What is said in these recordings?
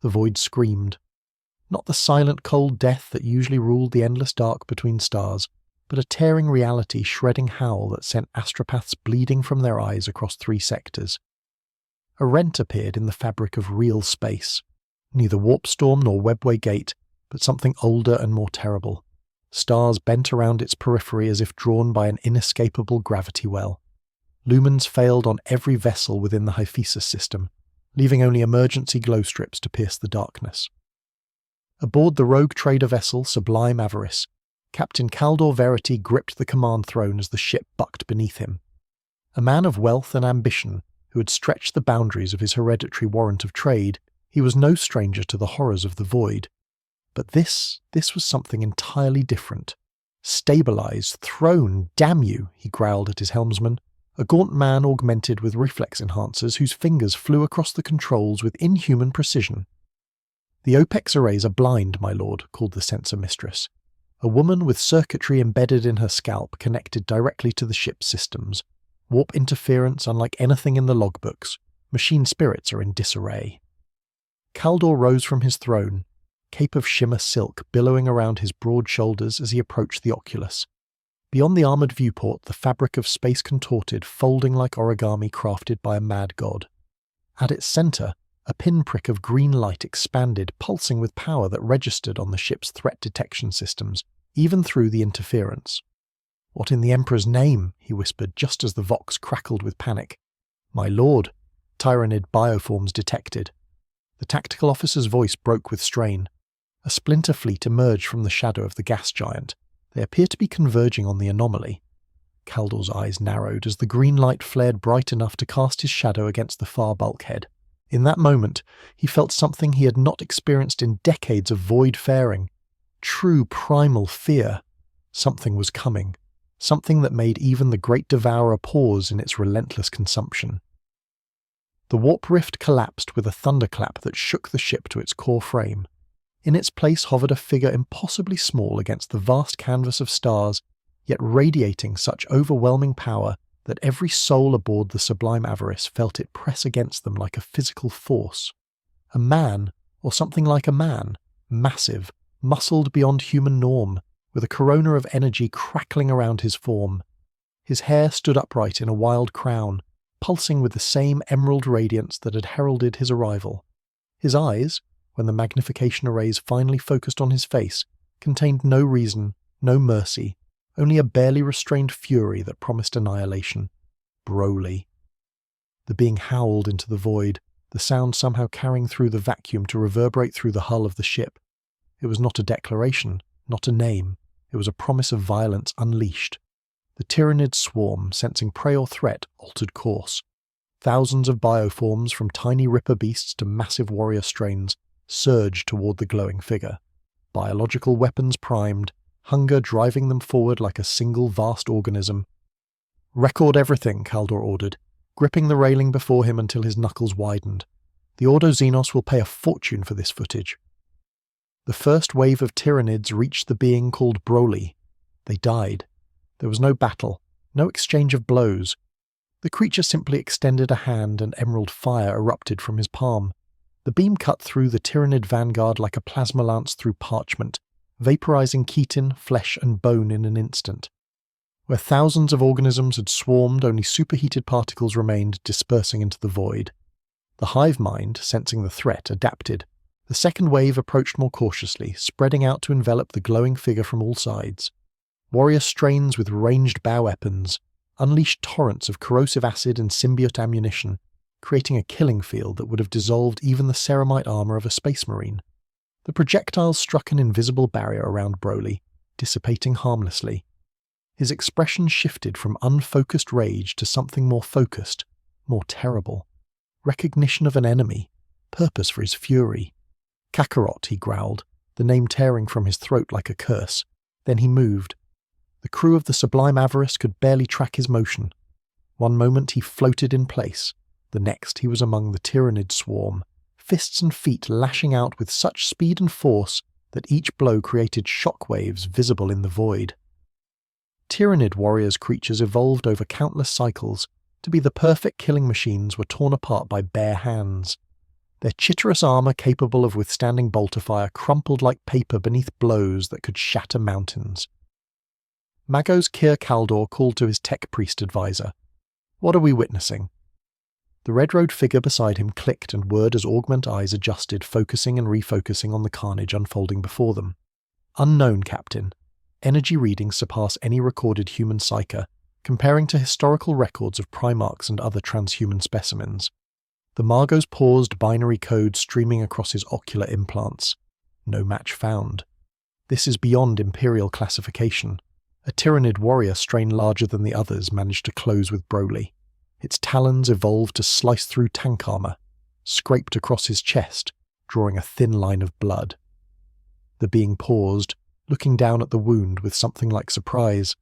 The void screamed. Not the silent cold death that usually ruled the endless dark between stars, but a tearing reality shredding howl that sent astropaths bleeding from their eyes across 3 sectors. A rent appeared in the fabric of real space. Neither warp storm nor webway gate, but something older and more terrible. Stars bent around its periphery as if drawn by an inescapable gravity well. Lumens failed on every vessel within the hyphesis system, leaving only emergency glow strips to pierce the darkness. Aboard the rogue trader vessel Sublime Avarice, Captain Kaldor Verity gripped the command throne as the ship bucked beneath him. A man of wealth and ambition, who had stretched the boundaries of his hereditary warrant of trade, he was no stranger to the horrors of the void. But this was something entirely different. Stabilized, throne, damn you, he growled at his helmsman, a gaunt man augmented with reflex enhancers whose fingers flew across the controls with inhuman precision. The OPEX arrays are blind, my lord, called the sensor mistress. A woman with circuitry embedded in her scalp connected directly to the ship's systems. Warp interference unlike anything in the logbooks. Machine spirits are in disarray. Kaldor rose from his throne, cape of shimmer silk billowing around his broad shoulders as he approached the oculus. Beyond the armoured viewport, the fabric of space contorted, folding like origami crafted by a mad god. At its centre, a pinprick of green light expanded, pulsing with power that registered on the ship's threat detection systems, even through the interference. "What in the Emperor's name?" he whispered just as the Vox crackled with panic. "My lord," Tyranid bioforms detected. The tactical officer's voice broke with strain. A splinter fleet emerged from the shadow of the gas giant. They appear to be converging on the anomaly. Kaldor's eyes narrowed as the green light flared bright enough to cast his shadow against the far bulkhead. In that moment, he felt something he had not experienced in decades of void faring. True primal fear. Something was coming. Something that made even the Great Devourer pause in its relentless consumption. The warp rift collapsed with a thunderclap that shook the ship to its core frame. In its place hovered a figure impossibly small against the vast canvas of stars, yet radiating such overwhelming power that every soul aboard the Sublime Avarice felt it press against them like a physical force. A man, or something like a man, massive, muscled beyond human norm, with a corona of energy crackling around his form. His hair stood upright in a wild crown, pulsing with the same emerald radiance that had heralded his arrival. His eyes, when the magnification arrays finally focused on his face, contained no reason, no mercy, only a barely restrained fury that promised annihilation. Broly. The being howled into the void, the sound somehow carrying through the vacuum to reverberate through the hull of the ship. It was not a declaration, not a name. It was a promise of violence unleashed. The Tyranid swarm, sensing prey or threat, altered course. Thousands of bioforms, from tiny ripper beasts to massive warrior strains, surged toward the glowing figure. Biological weapons primed, hunger driving them forward like a single vast organism. "Record everything," Kaldor ordered, gripping the railing before him until his knuckles widened. "The Ordo Xenos will pay a fortune for this footage." The first wave of Tyranids reached the being called Broly. They died. There was no battle, no exchange of blows. The creature simply extended a hand and emerald fire erupted from his palm. The beam cut through the Tyranid vanguard like a plasma lance through parchment, vaporizing chitin, flesh and bone in an instant. Where thousands of organisms had swarmed, only superheated particles remained, dispersing into the void. The hive mind, sensing the threat, adapted. The second wave approached more cautiously, spreading out to envelop the glowing figure from all sides. Warrior strains with ranged bioweapons unleashed torrents of corrosive acid and symbiote ammunition, creating a killing field that would have dissolved even the ceramite armor of a space marine. The projectiles struck an invisible barrier around Broly, dissipating harmlessly. His expression shifted from unfocused rage to something more focused, more terrible. Recognition of an enemy, purpose for his fury. "Kakarot," he growled, the name tearing from his throat like a curse. Then he moved. The crew of the Sublime Avarice could barely track his motion. One moment he floated in place, the next he was among the Tyranid swarm, fists and feet lashing out with such speed and force that each blow created shockwaves visible in the void. Tyranid warriors' creatures evolved over countless cycles to be the perfect killing machines were torn apart by bare hands. their chitinous armour capable of withstanding bolter fire crumpled like paper beneath blows that could shatter mountains. Magos Kir Kaldor called to his tech priest advisor. "What are we witnessing?" The red-robed figure beside him clicked and whirred as augment eyes adjusted, focusing and refocusing on the carnage unfolding before them. "Unknown, Captain. Energy readings surpass any recorded human psyche, comparing to historical records of primarchs and other transhuman specimens." The Magos paused, binary code streaming across his ocular implants. No match found. This is beyond Imperial classification. A Tyranid warrior strain larger than the others managed to close with Broly. Its talons evolved to slice through tank armor, scraped across his chest, drawing a thin line of blood. The being paused, looking down at the wound with something like surprise.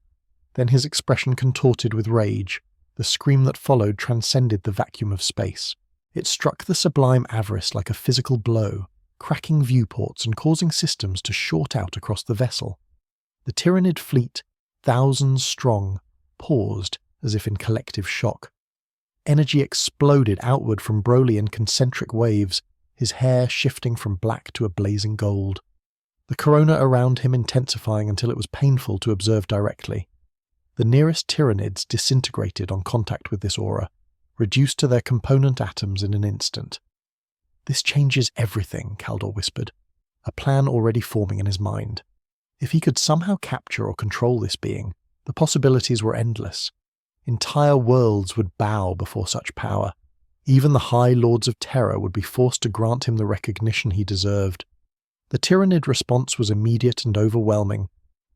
Then his expression contorted with rage. The scream that followed transcended the vacuum of space. It struck the sublime avarice like a physical blow, cracking viewports and causing systems to short out across the vessel. The Tyranid fleet, thousands strong, paused as if in collective shock. Energy exploded outward from Broly in concentric waves, his hair shifting from black to a blazing gold. The corona around him intensifying until it was painful to observe directly. The nearest Tyranids disintegrated on contact with this aura, reduced to their component atoms in an instant. "This changes everything," Kaldor whispered, a plan already forming in his mind. If he could somehow capture or control this being, the possibilities were endless. Entire worlds would bow before such power. Even the High Lords of Terror would be forced to grant him the recognition he deserved. The Tyranid response was immediate and overwhelming.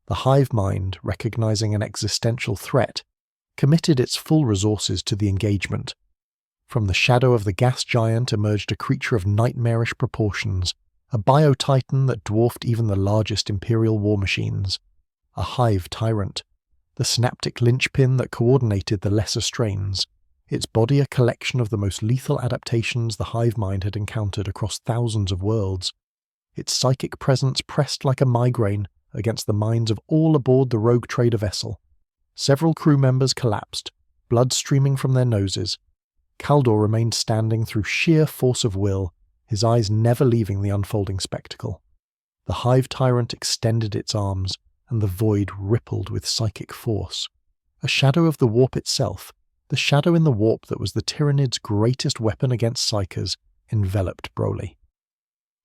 The hive mind, recognizing an existential threat, committed its full resources to the engagement. From the shadow of the gas giant emerged a creature of nightmarish proportions, a bio-titan that dwarfed even the largest Imperial war machines. A hive tyrant, the synaptic linchpin that coordinated the lesser strains, its body a collection of the most lethal adaptations the hive mind had encountered across thousands of worlds. Its psychic presence pressed like a migraine against the minds of all aboard the rogue trader vessel. Several crew members collapsed, blood streaming from their noses. Kaldor remained standing through sheer force of will, his eyes never leaving the unfolding spectacle. The hive tyrant extended its arms, and the void rippled with psychic force. A shadow of the warp itself, the shadow in the warp that was the Tyranid's greatest weapon against psychers, enveloped Broly.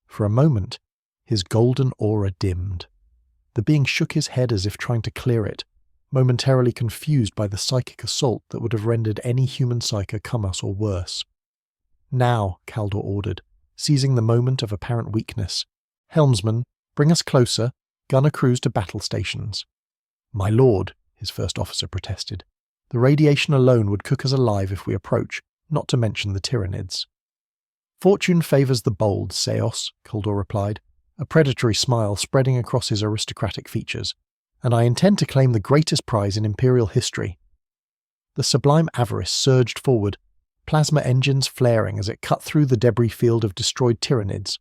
For a moment, his golden aura dimmed. The being shook his head as if trying to clear it, momentarily confused by the psychic assault that would have rendered any human psyche comatose or worse. "Now," Kaldor ordered, seizing the moment of apparent weakness. "Helmsman, bring us closer, gunner crews to battle stations." "My lord," his first officer protested. "The radiation alone would cook us alive if we approach, not to mention the Tyranids." "Fortune favours the bold, Seos," Kaldor replied, a predatory smile spreading across his aristocratic features. "And I intend to claim the greatest prize in Imperial history." The sublime avarice surged forward, plasma engines flaring as it cut through the debris field of destroyed Tyranids.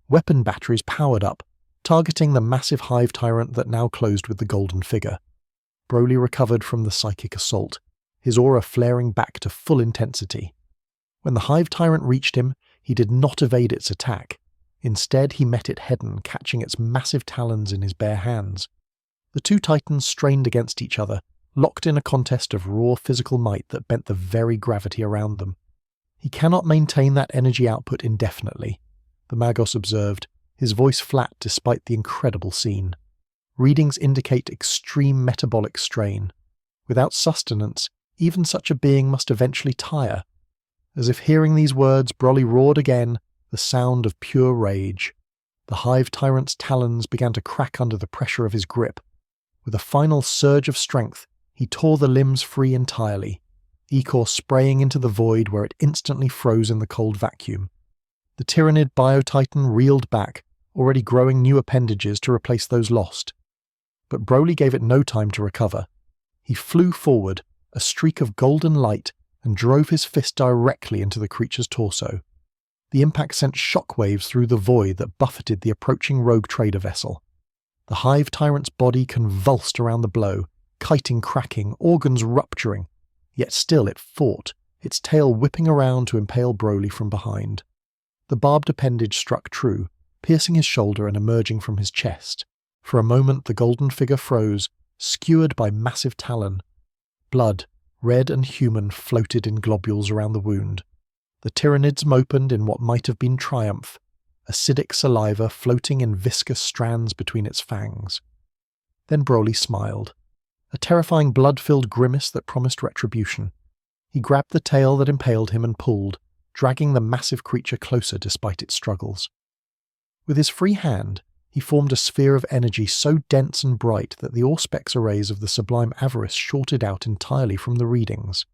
Weapon batteries powered up, targeting the massive hive tyrant that now closed with the golden figure. Broly recovered from the psychic assault, his aura flaring back to full intensity. When the hive tyrant reached him, he did not evade its attack. Instead, he met it head-on, catching its massive talons in his bare hands. The two titans strained against each other, locked in a contest of raw physical might that bent the very gravity around them. "He cannot maintain that energy output indefinitely," the Magos observed, his voice flat despite the incredible scene. "Readings indicate extreme metabolic strain. Without sustenance, even such a being must eventually tire." As if hearing these words, Broly roared again, the sound of pure rage. The hive tyrant's talons began to crack under the pressure of his grip. With a final surge of strength, he tore the limbs free entirely, ichor spraying into the void where it instantly froze in the cold vacuum. The Tyranid bio-titan reeled back, already growing new appendages to replace those lost. But Broly gave it no time to recover. He flew forward, a streak of golden light, and drove his fist directly into the creature's torso. The impact sent shockwaves through the void that buffeted the approaching rogue trader vessel. The hive tyrant's body convulsed around the blow, chitin cracking, organs rupturing. Yet still it fought, its tail whipping around to impale Broly from behind. The barbed appendage struck true, piercing his shoulder and emerging from his chest. For a moment the golden figure froze, skewered by massive talon. Blood, red and human, floated in globules around the wound. The tyrannidism opened in what might have been triumph, acidic saliva floating in viscous strands between its fangs. Then Broly smiled, a terrifying blood-filled grimace that promised retribution. He grabbed the tail that impaled him and pulled, dragging the massive creature closer despite its struggles. With his free hand, he formed a sphere of energy so dense and bright that the Auspex arrays of the Sublime Avarice shorted out entirely from the readings.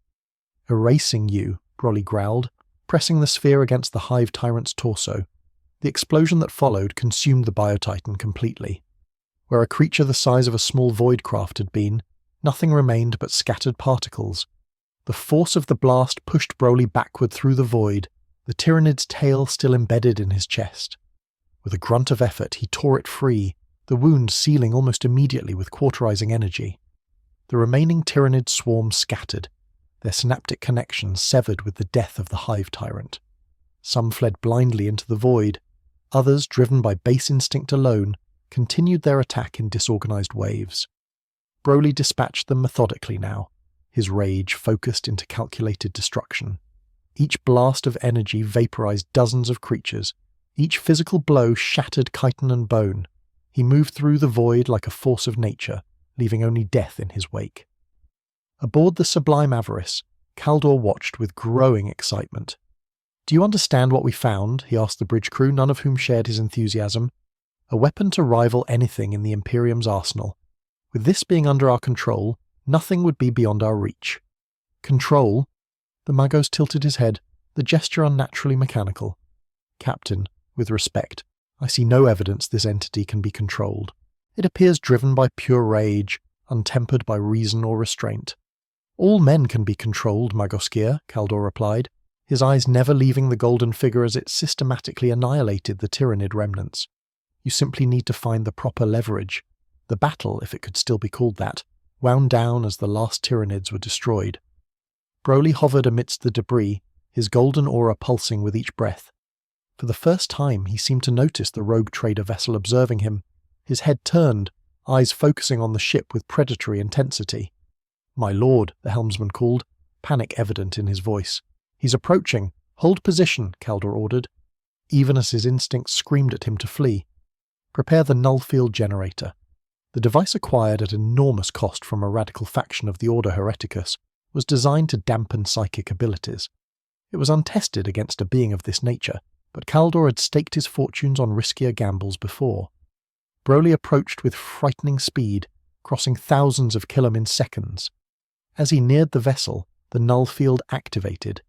"Erasing you," Broly growled, pressing the sphere against the Hive Tyrant's torso. The explosion that followed consumed the Biotitan completely. Where a creature the size of a small void craft had been, nothing remained but scattered particles. The force of the blast pushed Broly backward through the void, the Tyrannid's tail still embedded in his chest. With a grunt of effort, he tore it free, the wound sealing almost immediately with cauterizing energy. The remaining Tyrannid swarm scattered, their synaptic connections severed with the death of the Hive Tyrant. Some fled blindly into the void, others, driven by base instinct alone, continued their attack in disorganized waves. Broly dispatched them methodically now, his rage focused into calculated destruction. Each blast of energy vaporized dozens of creatures. Each physical blow shattered chitin and bone. He moved through the void like a force of nature, leaving only death in his wake. Aboard the Sublime Avarice, Kaldor watched with growing excitement. "Do you understand what we found?" he asked the bridge crew, none of whom shared his enthusiasm. "A weapon to rival anything in the Imperium's arsenal. With this being under our control, nothing would be beyond our reach." "Control?" The Magos tilted his head, the gesture unnaturally mechanical. "Captain, with respect, I see no evidence this entity can be controlled. It appears driven by pure rage, untempered by reason or restraint." "All men can be controlled, Magoskia," Kaldor replied, his eyes never leaving the golden figure as it systematically annihilated the Tyrannid remnants. "You simply need to find the proper leverage." The battle, if it could still be called that, wound down as the last Tyrannids were destroyed. Broly hovered amidst the debris, his golden aura pulsing with each breath. For the first time, he seemed to notice the rogue trader vessel observing him. His head turned, eyes focusing on the ship with predatory intensity. "My lord," the helmsman called, panic evident in his voice. "He's approaching. Hold position," Kaldor ordered, even as his instincts screamed at him to flee. "Prepare the null field generator." The device, acquired at enormous cost from a radical faction of the Order Hereticus, was designed to dampen psychic abilities. It was untested against a being of this nature, but Kaldor had staked his fortunes on riskier gambles before. Broly approached with frightening speed, crossing thousands of kilom in seconds. As he neared the vessel, the null field activated.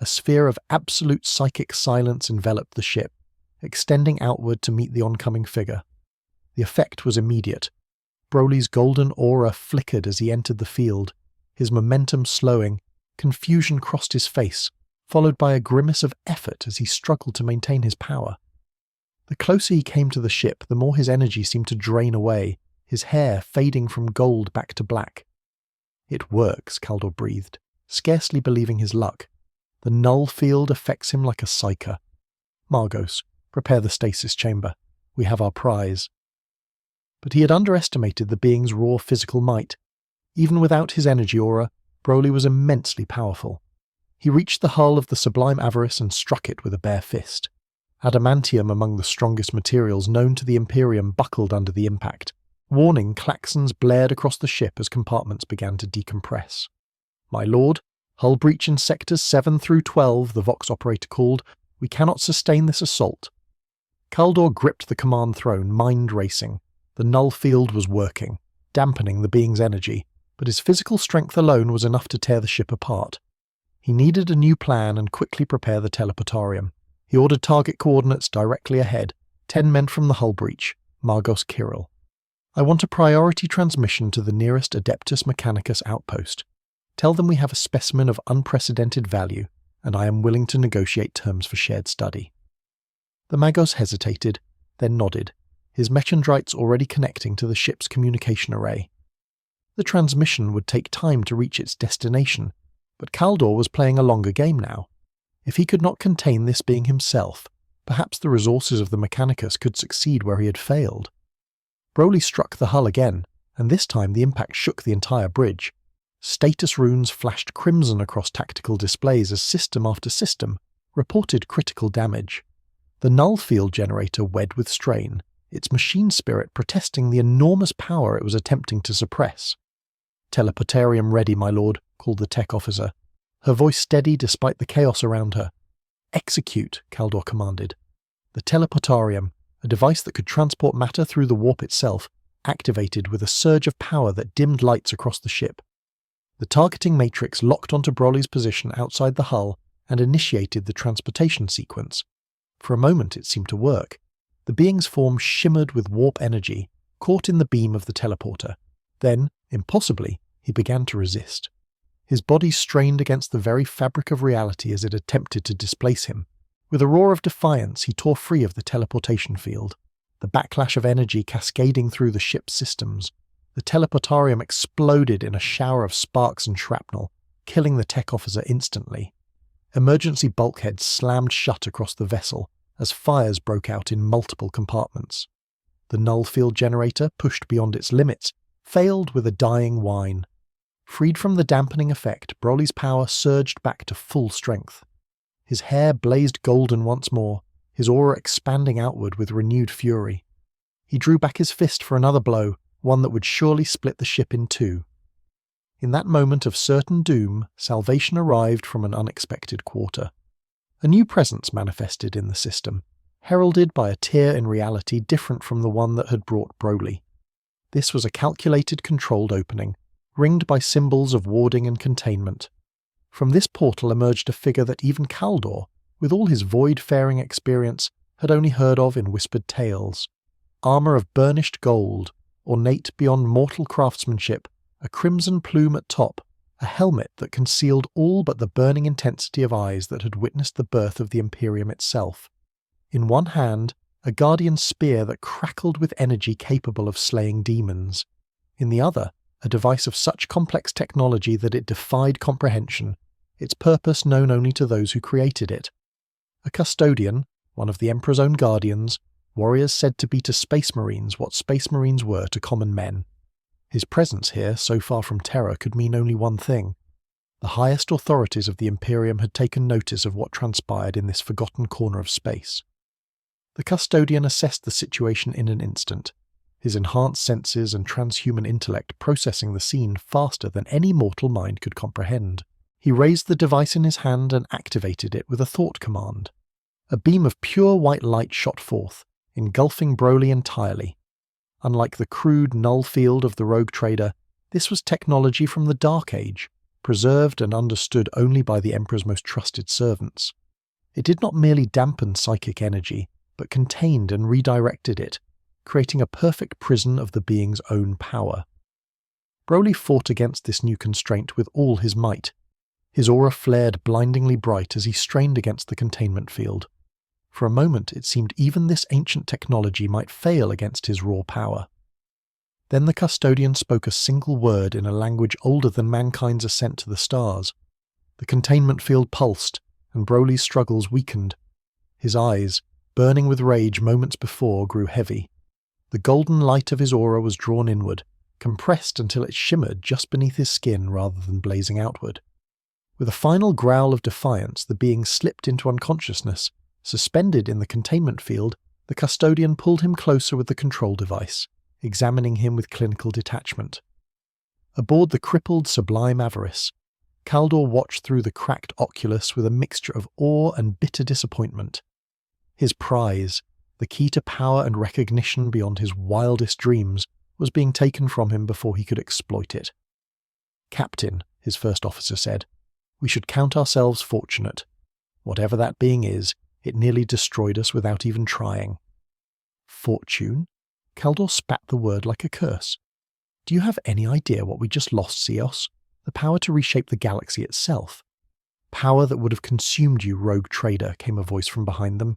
A sphere of absolute psychic silence enveloped the ship, extending outward to meet the oncoming figure. The effect was immediate. Broly's golden aura flickered as he entered the field, his momentum slowing. Confusion crossed his face, followed by a grimace of effort as he struggled to maintain his power. The closer he came to the ship, the more his energy seemed to drain away, his hair fading from gold back to black. "It works," Kaldor breathed, scarcely believing his luck. "The null field affects him like a psyker. Margos, prepare the stasis chamber. We have our prize." But he had underestimated the being's raw physical might. Even without his energy aura, Broly was immensely powerful. He reached the hull of the Sublime Avarice and struck it with a bare fist. Adamantium, among the strongest materials known to the Imperium, buckled under the impact. Warning klaxons blared across the ship as compartments began to decompress. "My lord, hull breach in sectors 7 through 12, the Vox operator called. "We cannot sustain this assault." Kaldor gripped the command throne, mind racing. The null field was working, dampening the being's energy, but his physical strength alone was enough to tear the ship apart. He needed a new plan and quickly prepare the teleportarium. He ordered target coordinates directly ahead, 10 men from the hull breach, Margos Kirill. "I want a priority transmission to the nearest Adeptus Mechanicus outpost. Tell them we have a specimen of unprecedented value, and I am willing to negotiate terms for shared study." The Magos hesitated, then nodded, his mechandrites already connecting to the ship's communication array. The transmission would take time to reach its destination, but Kaldor was playing a longer game now. If he could not contain this being himself, Perhaps the resources of the Mechanicus could succeed where he had failed. Broly struck the hull again, and this time the impact shook the entire bridge. Status runes flashed crimson across tactical displays as system after system reported critical damage. The null field generator wed with strain, its machine spirit protesting the enormous power it was attempting to suppress. "Teleportarium ready, my lord," called the tech officer, her voice steady despite the chaos around her. "Execute," Kaldor commanded. The teleportarium, a device that could transport matter through the warp itself, activated with a surge of power that dimmed lights across the ship. The targeting matrix locked onto Broly's position outside the hull and initiated the transportation sequence. For a moment it seemed to work. The being's form shimmered with warp energy, caught in the beam of the teleporter. Then, impossibly, he began to resist. His body strained against the very fabric of reality as it attempted to displace him. With a roar of defiance, he tore free of the teleportation field. The backlash of energy cascading through the ship's systems. The teleportarium exploded in a shower of sparks and shrapnel, killing the tech officer instantly. Emergency bulkheads slammed shut across the vessel as fires broke out in multiple compartments. The null field generator, pushed beyond its limits, failed with a dying whine. Freed from the dampening effect, Broly's power surged back to full strength. His hair blazed golden once more, his aura expanding outward with renewed fury. He drew back his fist for another blow, one that would surely split the ship in two. In that moment of certain doom, salvation arrived from an unexpected quarter. A new presence manifested in the system, heralded by a tear in reality different from the one that had brought Broly. This was a calculated, controlled opening, ringed by symbols of warding and containment. From this portal emerged a figure that even Kaldor, with all his void-faring experience, had only heard of in whispered tales. Armour of burnished gold, ornate beyond mortal craftsmanship, a crimson plume at top, a helmet that concealed all but the burning intensity of eyes that had witnessed the birth of the Imperium itself. In one hand, a guardian spear that crackled with energy capable of slaying demons. In the other, a device of such complex technology that it defied comprehension, its purpose known only to those who created it. A custodian, one of the Emperor's own guardians, warriors said to be to space marines what space marines were to common men. His presence here, so far from terror, could mean only one thing. The highest authorities of the Imperium had taken notice of what transpired in this forgotten corner of space. The custodian assessed the situation in an instant, his enhanced senses and transhuman intellect processing the scene faster than any mortal mind could comprehend. He raised the device in his hand and activated it with a thought command. A beam of pure white light shot forth, engulfing Broly entirely. Unlike the crude null field of the rogue trader, this was technology from the Dark Age, preserved and understood only by the Emperor's most trusted servants. It did not merely dampen psychic energy, but contained and redirected it, creating a perfect prison of the being's own power. Broly fought against this new constraint with all his might. His aura flared blindingly bright as he strained against the containment field. For a moment it seemed even this ancient technology might fail against his raw power. Then the custodian spoke a single word in a language older than mankind's ascent to the stars. The containment field pulsed, and Broly's struggles weakened. His eyes, burning with rage moments before, grew heavy. The golden light of his aura was drawn inward, compressed until it shimmered just beneath his skin rather than blazing outward. With a final growl of defiance, the being slipped into unconsciousness. Suspended in the containment field, the custodian pulled him closer with the control device, examining him with clinical detachment. Aboard the crippled Sublime Avarice, Kaldor watched through the cracked oculus with a mixture of awe and bitter disappointment. His prize, the key to power and recognition beyond his wildest dreams, was being taken from him before he could exploit it. "Captain," his first officer said, "we should count ourselves fortunate. Whatever that being is, it nearly destroyed us without even trying." "Fortune?" Kaldor spat the word like a curse. "Do you have any idea what we just lost, Seos? The power to reshape the galaxy itself." "Power that would have consumed you, rogue trader," came a voice from behind them.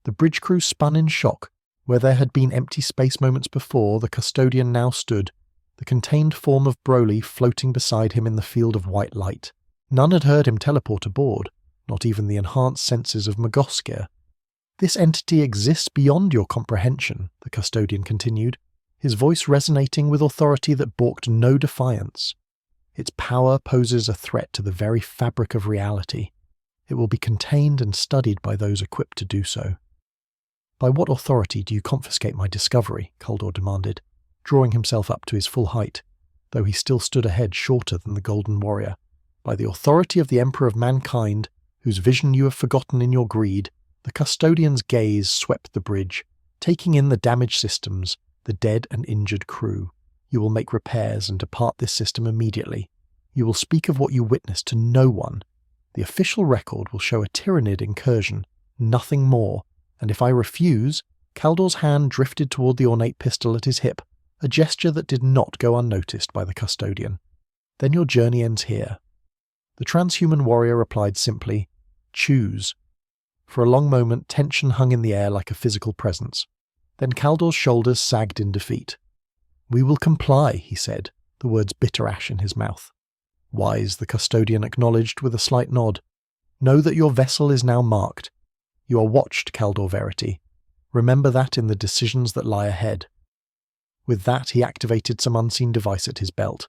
The bridge crew spun in shock. Where there had been empty space moments before, the custodian now stood, the contained form of Broly floating beside him in the field of white light. None had heard him teleport aboard, not even the enhanced senses of Magoskir. This entity exists beyond your comprehension, the custodian continued, his voice resonating with authority that balked no defiance. Its power poses a threat to the very fabric of reality. It will be contained and studied by those equipped to do so. By what authority do you confiscate my discovery? Kaldor demanded, drawing himself up to his full height, though he still stood a head shorter than the Golden Warrior. By the authority of the Emperor of Mankind, whose vision you have forgotten in your greed. The custodian's gaze swept the bridge, taking in the damaged systems, the dead and injured crew. You will make repairs and depart this system immediately. You will speak of what you witnessed to no one. The official record will show a Tyranid incursion, nothing more, and if I refuse, Kaldor's hand drifted toward the ornate pistol at his hip, a gesture that did not go unnoticed by the custodian. Then your journey ends here. The transhuman warrior replied simply, choose. For a long moment, tension hung in the air like a physical presence. Then Kaldor's shoulders sagged in defeat. We will comply, he said, the words bitter ash in his mouth. Wise, the custodian acknowledged with a slight nod. Know that your vessel is now marked. You are watched, Kaldor Verity. Remember that in the decisions that lie ahead. With that, he activated some unseen device at his belt.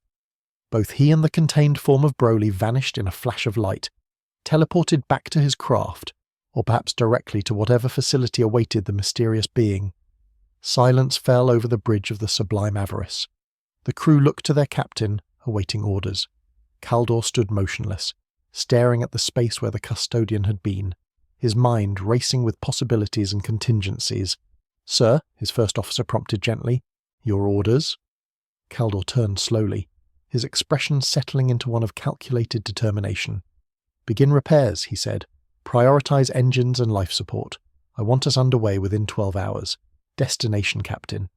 Both he and the contained form of Broly vanished in a flash of light, teleported back to his craft, or perhaps directly to whatever facility awaited the mysterious being. Silence fell over the bridge of the Sublime Avarice. The crew looked to their captain, awaiting orders. Kaldor stood motionless, staring at the space where the custodian had been, his mind racing with possibilities and contingencies. Sir, his first officer prompted gently, your orders? Kaldor turned slowly, his expression settling into one of calculated determination. Begin repairs, he said. Prioritize engines and life support. I want us underway within 12 hours. Destination, Captain.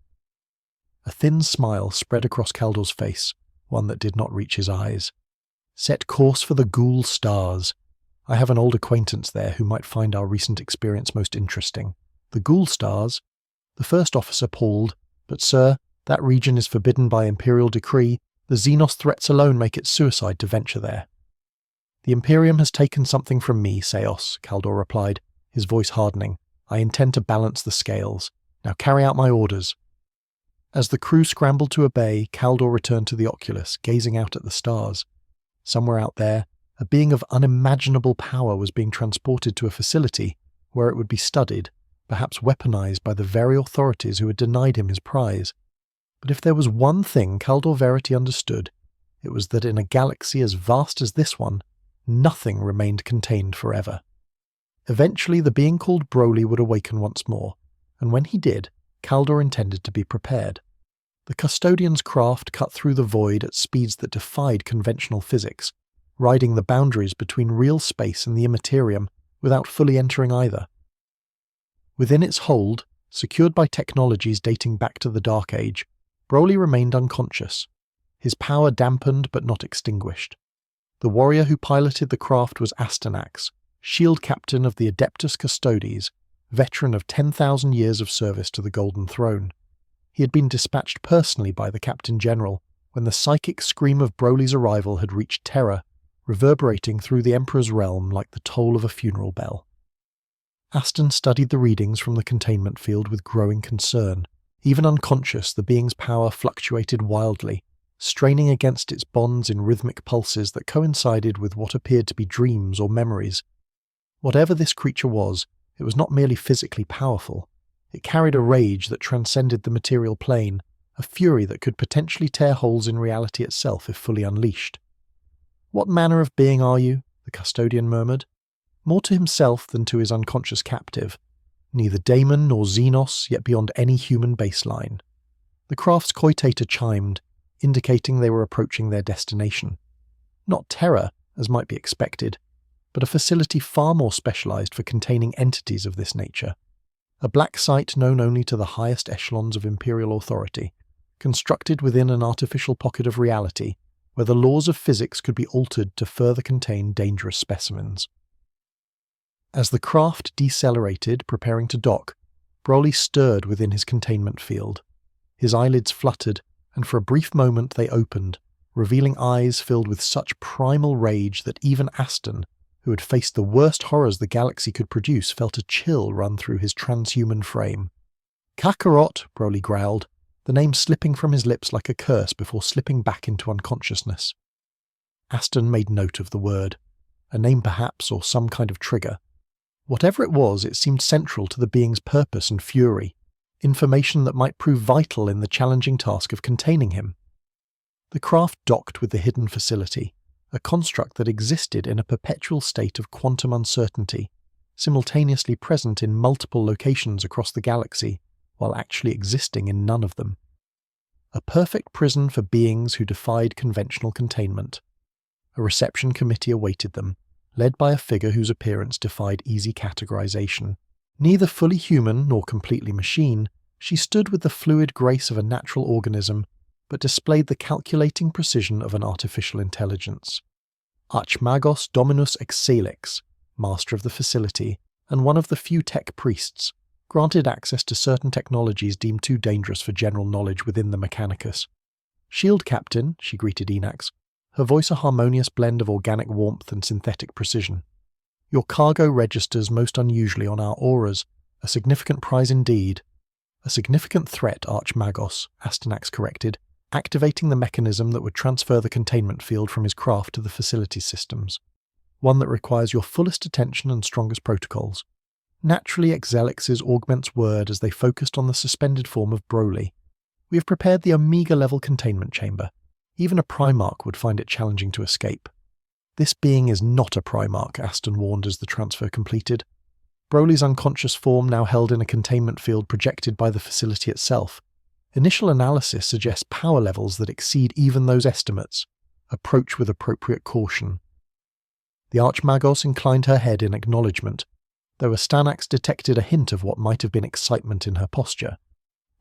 A thin smile spread across Kaldor's face, one that did not reach his eyes. Set course for the Ghoul Stars. I have an old acquaintance there who might find our recent experience most interesting. The Ghoul Stars? The first officer paused, but sir, that region is forbidden by Imperial decree. The Xenos threats alone make it suicide to venture there. The Imperium has taken something from me, Seos, Kaldor replied, his voice hardening. I intend to balance the scales. Now carry out my orders. As the crew scrambled to obey, Kaldor returned to the Oculus, gazing out at the stars. Somewhere out there, a being of unimaginable power was being transported to a facility where it would be studied, perhaps weaponized by the very authorities who had denied him his prize. But if there was one thing Kaldor Verity understood, it was that in a galaxy as vast as this one, nothing remained contained forever. Eventually the being called Broly would awaken once more, and when he did, Kaldor intended to be prepared. The custodian's craft cut through the void at speeds that defied conventional physics, riding the boundaries between real space and the immaterium without fully entering either. Within its hold, secured by technologies dating back to the Dark Age, Broly remained unconscious, his power dampened but not extinguished. The warrior who piloted the craft was Astyanax, shield captain of the Adeptus Custodes, veteran of 10,000 years of service to the Golden Throne. He had been dispatched personally by the Captain General when the psychic scream of Broly's arrival had reached Terra, reverberating through the Emperor's realm like the toll of a funeral bell. Aston studied the readings from the containment field with growing concern. Even unconscious, the being's power fluctuated wildly, straining against its bonds in rhythmic pulses that coincided with what appeared to be dreams or memories. Whatever this creature was, it was not merely physically powerful. It carried a rage that transcended the material plane, a fury that could potentially tear holes in reality itself if fully unleashed. What manner of being are you? The custodian murmured, more to himself than to his unconscious captive. Neither daemon nor Xenos, yet beyond any human baseline. The craft's coitator chimed, indicating they were approaching their destination. Not Terra, as might be expected, but a facility far more specialized for containing entities of this nature. A black site known only to the highest echelons of imperial authority, constructed within an artificial pocket of reality, where the laws of physics could be altered to further contain dangerous specimens. As the craft decelerated, preparing to dock, Broly stirred within his containment field. His eyelids fluttered, and for a brief moment they opened, revealing eyes filled with such primal rage that even Aston, who had faced the worst horrors the galaxy could produce, felt a chill run through his transhuman frame. "Kakarot," Broly growled, the name slipping from his lips like a curse before slipping back into unconsciousness. Aston made note of the word. A name perhaps, or some kind of trigger. Whatever it was, it seemed central to the being's purpose and fury, information that might prove vital in the challenging task of containing him. The craft docked with the hidden facility, a construct that existed in a perpetual state of quantum uncertainty, simultaneously present in multiple locations across the galaxy, while actually existing in none of them. A perfect prison for beings who defied conventional containment. A reception committee awaited them, led by a figure whose appearance defied easy categorization. Neither fully human nor completely machine, she stood with the fluid grace of a natural organism, but displayed the calculating precision of an artificial intelligence. Archmagos Dominus Exelix, master of the facility, and one of the few tech priests, granted access to certain technologies deemed too dangerous for general knowledge within the Mechanicus. "Shield Captain," she greeted Enax, her voice a harmonious blend of organic warmth and synthetic precision. "Your cargo registers most unusually on our auras, a significant prize indeed." "A significant threat, Archmagos," Astyanax corrected, activating the mechanism that would transfer the containment field from his craft to the facility systems. "One that requires your fullest attention and strongest protocols." Naturally, Exelix's augments word as they focused on the suspended form of Broly. "We have prepared the Omega-level containment chamber. Even a Primarch would find it challenging to escape." "This being is not a Primarch," Aston warned as the transfer completed. Broly's unconscious form now held in a containment field projected by the facility itself. Initial analysis suggests power levels that exceed even those estimates. Approach with appropriate caution. The Archmagos inclined her head in acknowledgement, though Astyanax detected a hint of what might have been excitement in her posture.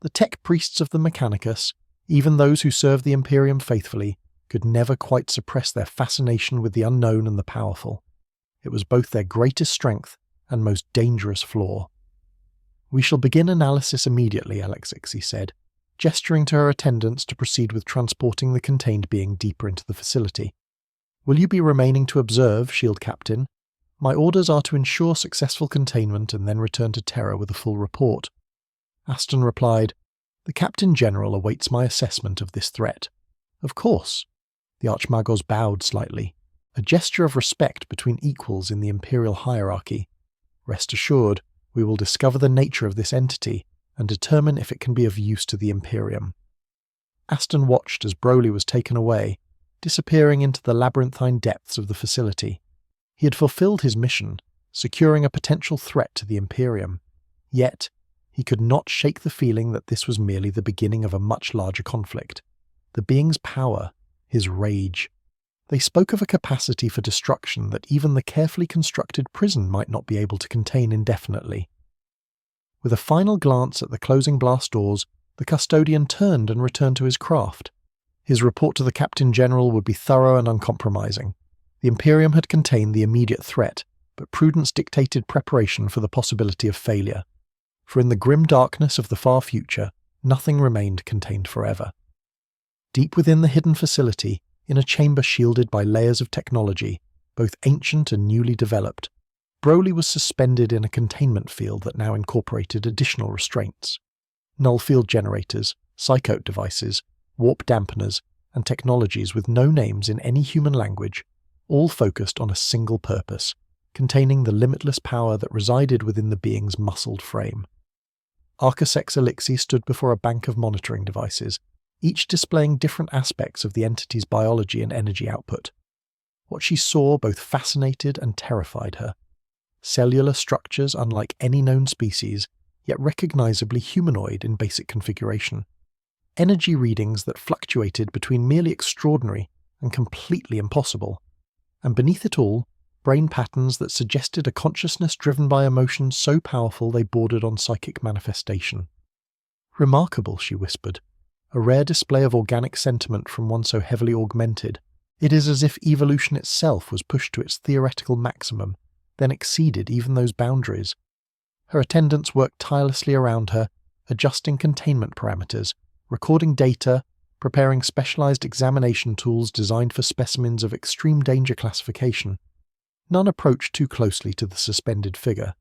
The tech priests of the Mechanicus, even those who served the Imperium faithfully, could never quite suppress their fascination with the unknown and the powerful. It was both their greatest strength and most dangerous flaw. "We shall begin analysis immediately," Alexixi said, gesturing to her attendants to proceed with transporting the contained being deeper into the facility. "Will you be remaining to observe, Shield Captain? My orders are to ensure successful containment and then return to Terra with a full report." Aston replied, "The Captain General awaits my assessment of this threat." "Of course." The Archmagos bowed slightly, a gesture of respect between equals in the Imperial hierarchy. "Rest assured, we will discover the nature of this entity and determine if it can be of use to the Imperium." Aston watched as Broly was taken away, disappearing into the labyrinthine depths of the facility. He had fulfilled his mission, securing a potential threat to the Imperium. Yet, he could not shake the feeling that this was merely the beginning of a much larger conflict. The being's power, his rage. They spoke of a capacity for destruction that even the carefully constructed prison might not be able to contain indefinitely. With a final glance at the closing blast doors, the custodian turned and returned to his craft. His report to the Captain General would be thorough and uncompromising. The Imperium had contained the immediate threat, but prudence dictated preparation for the possibility of failure. For in the grim darkness of the far future, nothing remained contained forever. Deep within the hidden facility, in a chamber shielded by layers of technology, both ancient and newly developed, Broly was suspended in a containment field that now incorporated additional restraints. Null field generators, psychote devices, warp dampeners, and technologies with no names in any human language, all focused on a single purpose, containing the limitless power that resided within the being's muscled frame. Arcasex Elixir stood before a bank of monitoring devices, each displaying different aspects of the entity's biology and energy output. What she saw both fascinated and terrified her. Cellular structures unlike any known species, yet recognizably humanoid in basic configuration. Energy readings that fluctuated between merely extraordinary and completely impossible. And beneath it all, brain patterns that suggested a consciousness driven by emotions so powerful they bordered on psychic manifestation. "Remarkable," she whispered. "A rare display of organic sentiment from one so heavily augmented. It is as if evolution itself was pushed to its theoretical maximum, then exceeded even those boundaries." Her attendants worked tirelessly around her, adjusting containment parameters, recording data, preparing specialized examination tools designed for specimens of extreme danger classification. None approached too closely to the suspended figure.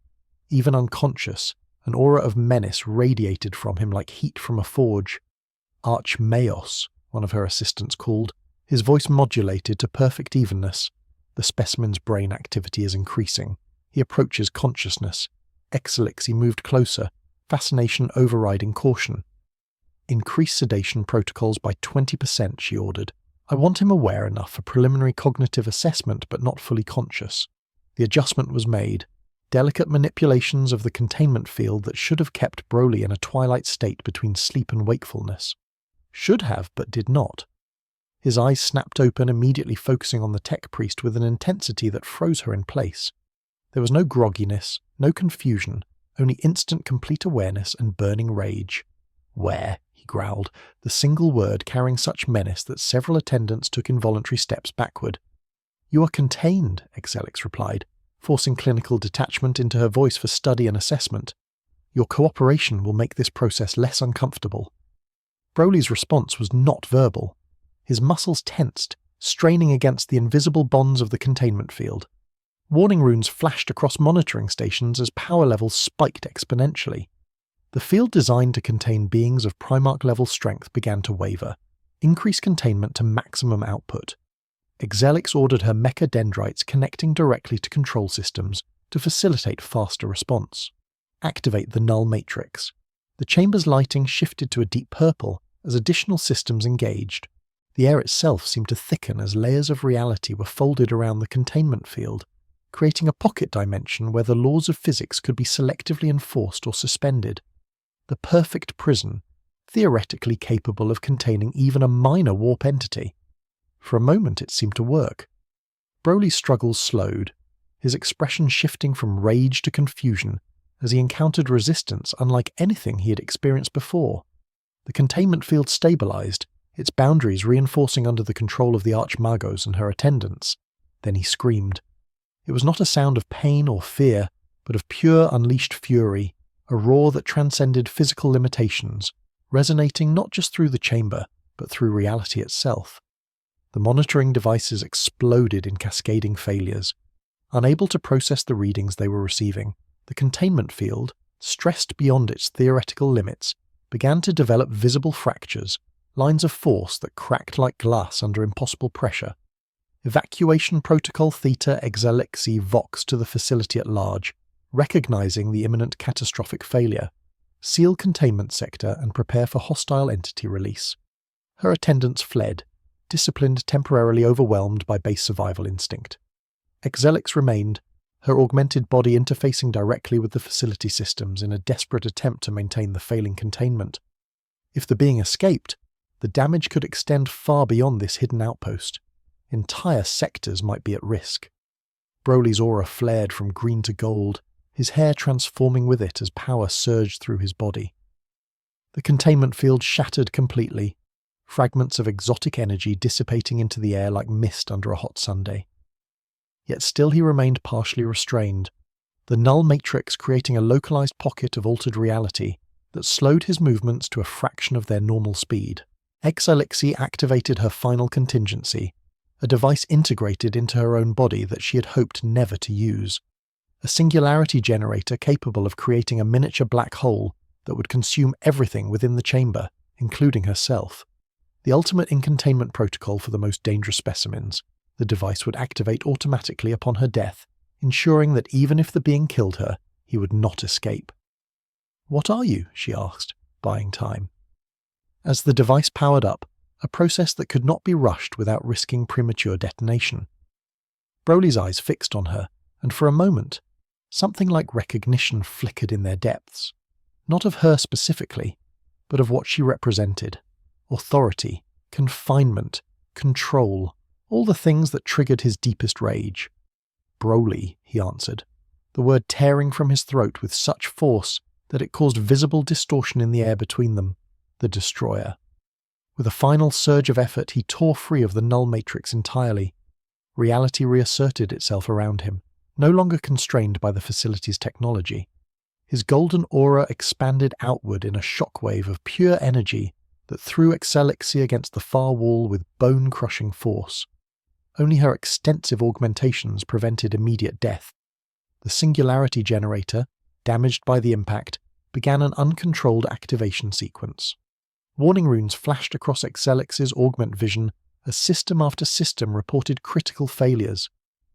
Even unconscious, an aura of menace radiated from him like heat from a forge. Archmaos, one of her assistants called, his voice modulated to perfect evenness. The specimen's brain activity is increasing. He approaches consciousness. Exelixi moved closer, fascination overriding caution. Increase sedation protocols by 20%, she ordered. I want him aware enough for preliminary cognitive assessment but not fully conscious. The adjustment was made. Delicate manipulations of the containment field that should have kept Broly in a twilight state between sleep and wakefulness. Should have, but did not. His eyes snapped open, immediately focusing on the tech priest with an intensity that froze her in place. There was no grogginess, no confusion, only instant complete awareness and burning rage. Where? He growled, the single word carrying such menace that several attendants took involuntary steps backward. You are contained, Exelix replied, forcing clinical detachment into her voice for study and assessment. Your cooperation will make this process less uncomfortable. Broly's response was not verbal. His muscles tensed, straining against the invisible bonds of the containment field. Warning runes flashed across monitoring stations as power levels spiked exponentially. The field designed to contain beings of Primarch-level strength began to waver. Increase containment to maximum output. Exelix ordered her mecha dendrites connecting directly to control systems to facilitate faster response. Activate the null matrix. The chamber's lighting shifted to a deep purple as additional systems engaged. The air itself seemed to thicken as layers of reality were folded around the containment field, creating a pocket dimension where the laws of physics could be selectively enforced or suspended. The perfect prison, theoretically capable of containing even a minor warp entity. For a moment it seemed to work. Broly's struggles slowed, his expression shifting from rage to confusion as he encountered resistance unlike anything he had experienced before. The containment field stabilized, its boundaries reinforcing under the control of the Archmagos and her attendants. Then he screamed. It was not a sound of pain or fear, but of pure unleashed fury, a roar that transcended physical limitations, resonating not just through the chamber, but through reality itself. The monitoring devices exploded in cascading failures. Unable to process the readings they were receiving, the containment field, stressed beyond its theoretical limits, began to develop visible fractures, lines of force that cracked like glass under impossible pressure. Evacuation Protocol Theta Exelixi voxed to the facility at large, recognizing the imminent catastrophic failure. Seal containment sector and prepare for hostile entity release. Her attendants fled, disciplined temporarily overwhelmed by base survival instinct. Exelix remained, her augmented body interfacing directly with the facility systems in a desperate attempt to maintain the failing containment. If the being escaped, the damage could extend far beyond this hidden outpost. Entire sectors might be at risk. Broly's aura flared from green to gold, his hair transforming with it as power surged through his body. The containment field shattered completely, fragments of exotic energy dissipating into the air like mist under a hot Sunday. Yet still he remained partially restrained, the null matrix creating a localized pocket of altered reality that slowed his movements to a fraction of their normal speed. Exelixi activated her final contingency, a device integrated into her own body that she had hoped never to use. A singularity generator capable of creating a miniature black hole that would consume everything within the chamber, including herself. The ultimate in containment protocol for the most dangerous specimens. The device would activate automatically upon her death, ensuring that even if the being killed her, he would not escape. "What are you?" she asked, buying time. As the device powered up, a process that could not be rushed without risking premature detonation. Broly's eyes fixed on her, and for a moment, something like recognition flickered in their depths. Not of her specifically, but of what she represented. Authority, confinement, control, all the things that triggered his deepest rage. "Broly," he answered, the word tearing from his throat with such force that it caused visible distortion in the air between them. The destroyer. With a final surge of effort, he tore free of the null matrix entirely. Reality reasserted itself around him, no longer constrained by the facility's technology. His golden aura expanded outward in a shockwave of pure energy that threw Exelixi against the far wall with bone-crushing force. Only her extensive augmentations prevented immediate death. The singularity generator, damaged by the impact, began an uncontrolled activation sequence. Warning runes flashed across Exelix's augment vision as system after system reported critical failures.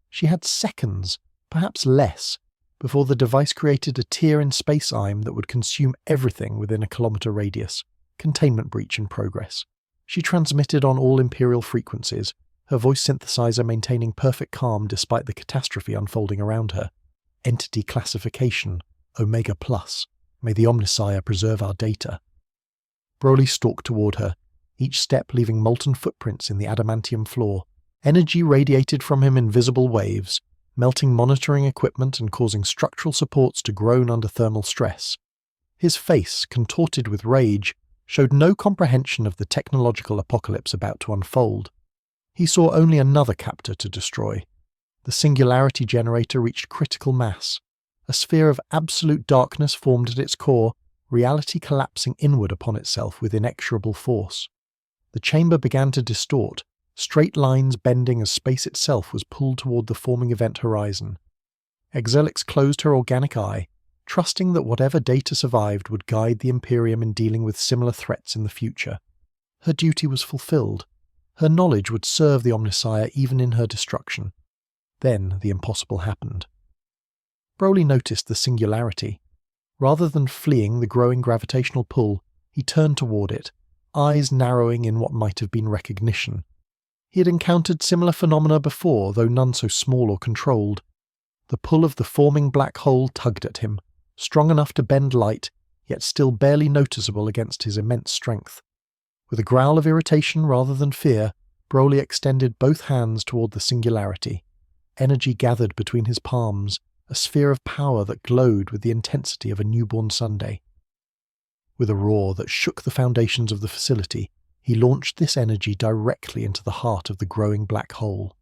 She had seconds, perhaps less, before the device created a tear in space-time that would consume everything within a kilometre radius. Containment breach in progress. She transmitted on all Imperial frequencies, her voice synthesizer maintaining perfect calm despite the catastrophe unfolding around her. Entity classification, Omega+. May the Omnissiah preserve our data. Broly stalked toward her, each step leaving molten footprints in the adamantium floor. Energy radiated from him in visible waves, melting monitoring equipment and causing structural supports to groan under thermal stress. His face, contorted with rage, showed no comprehension of the technological apocalypse about to unfold. He saw only another captor to destroy. The singularity generator reached critical mass. A sphere of absolute darkness formed at its core, reality collapsing inward upon itself with inexorable force. The chamber began to distort, straight lines bending as space itself was pulled toward the forming event horizon. Exelix closed her organic eye, trusting that whatever data survived would guide the Imperium in dealing with similar threats in the future. Her duty was fulfilled. Her knowledge would serve the Omnissiah even in her destruction. Then the impossible happened. Broly noticed the singularity. Rather than fleeing the growing gravitational pull, he turned toward it, eyes narrowing in what might have been recognition. He had encountered similar phenomena before, though none so small or controlled. The pull of the forming black hole tugged at him, strong enough to bend light, yet still barely noticeable against his immense strength. With a growl of irritation rather than fear, Broly extended both hands toward the singularity. Energy gathered between his palms, a sphere of power that glowed with the intensity of a newborn Sunday. With a roar that shook the foundations of the facility, he launched this energy directly into the heart of the growing black hole.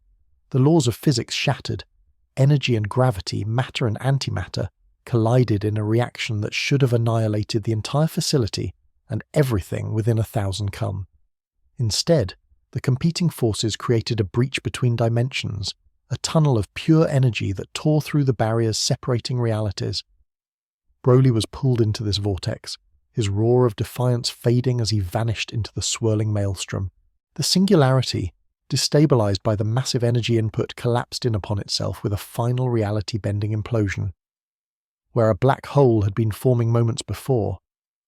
The laws of physics shattered. Energy and gravity, matter and antimatter, collided in a reaction that should have annihilated the entire facility and everything within 1,000 come. Instead, the competing forces created a breach between dimensions, a tunnel of pure energy that tore through the barriers separating realities. Broly was pulled into this vortex, his roar of defiance fading as he vanished into the swirling maelstrom. The singularity, destabilized by the massive energy input, collapsed in upon itself with a final reality-bending implosion. Where a black hole had been forming moments before,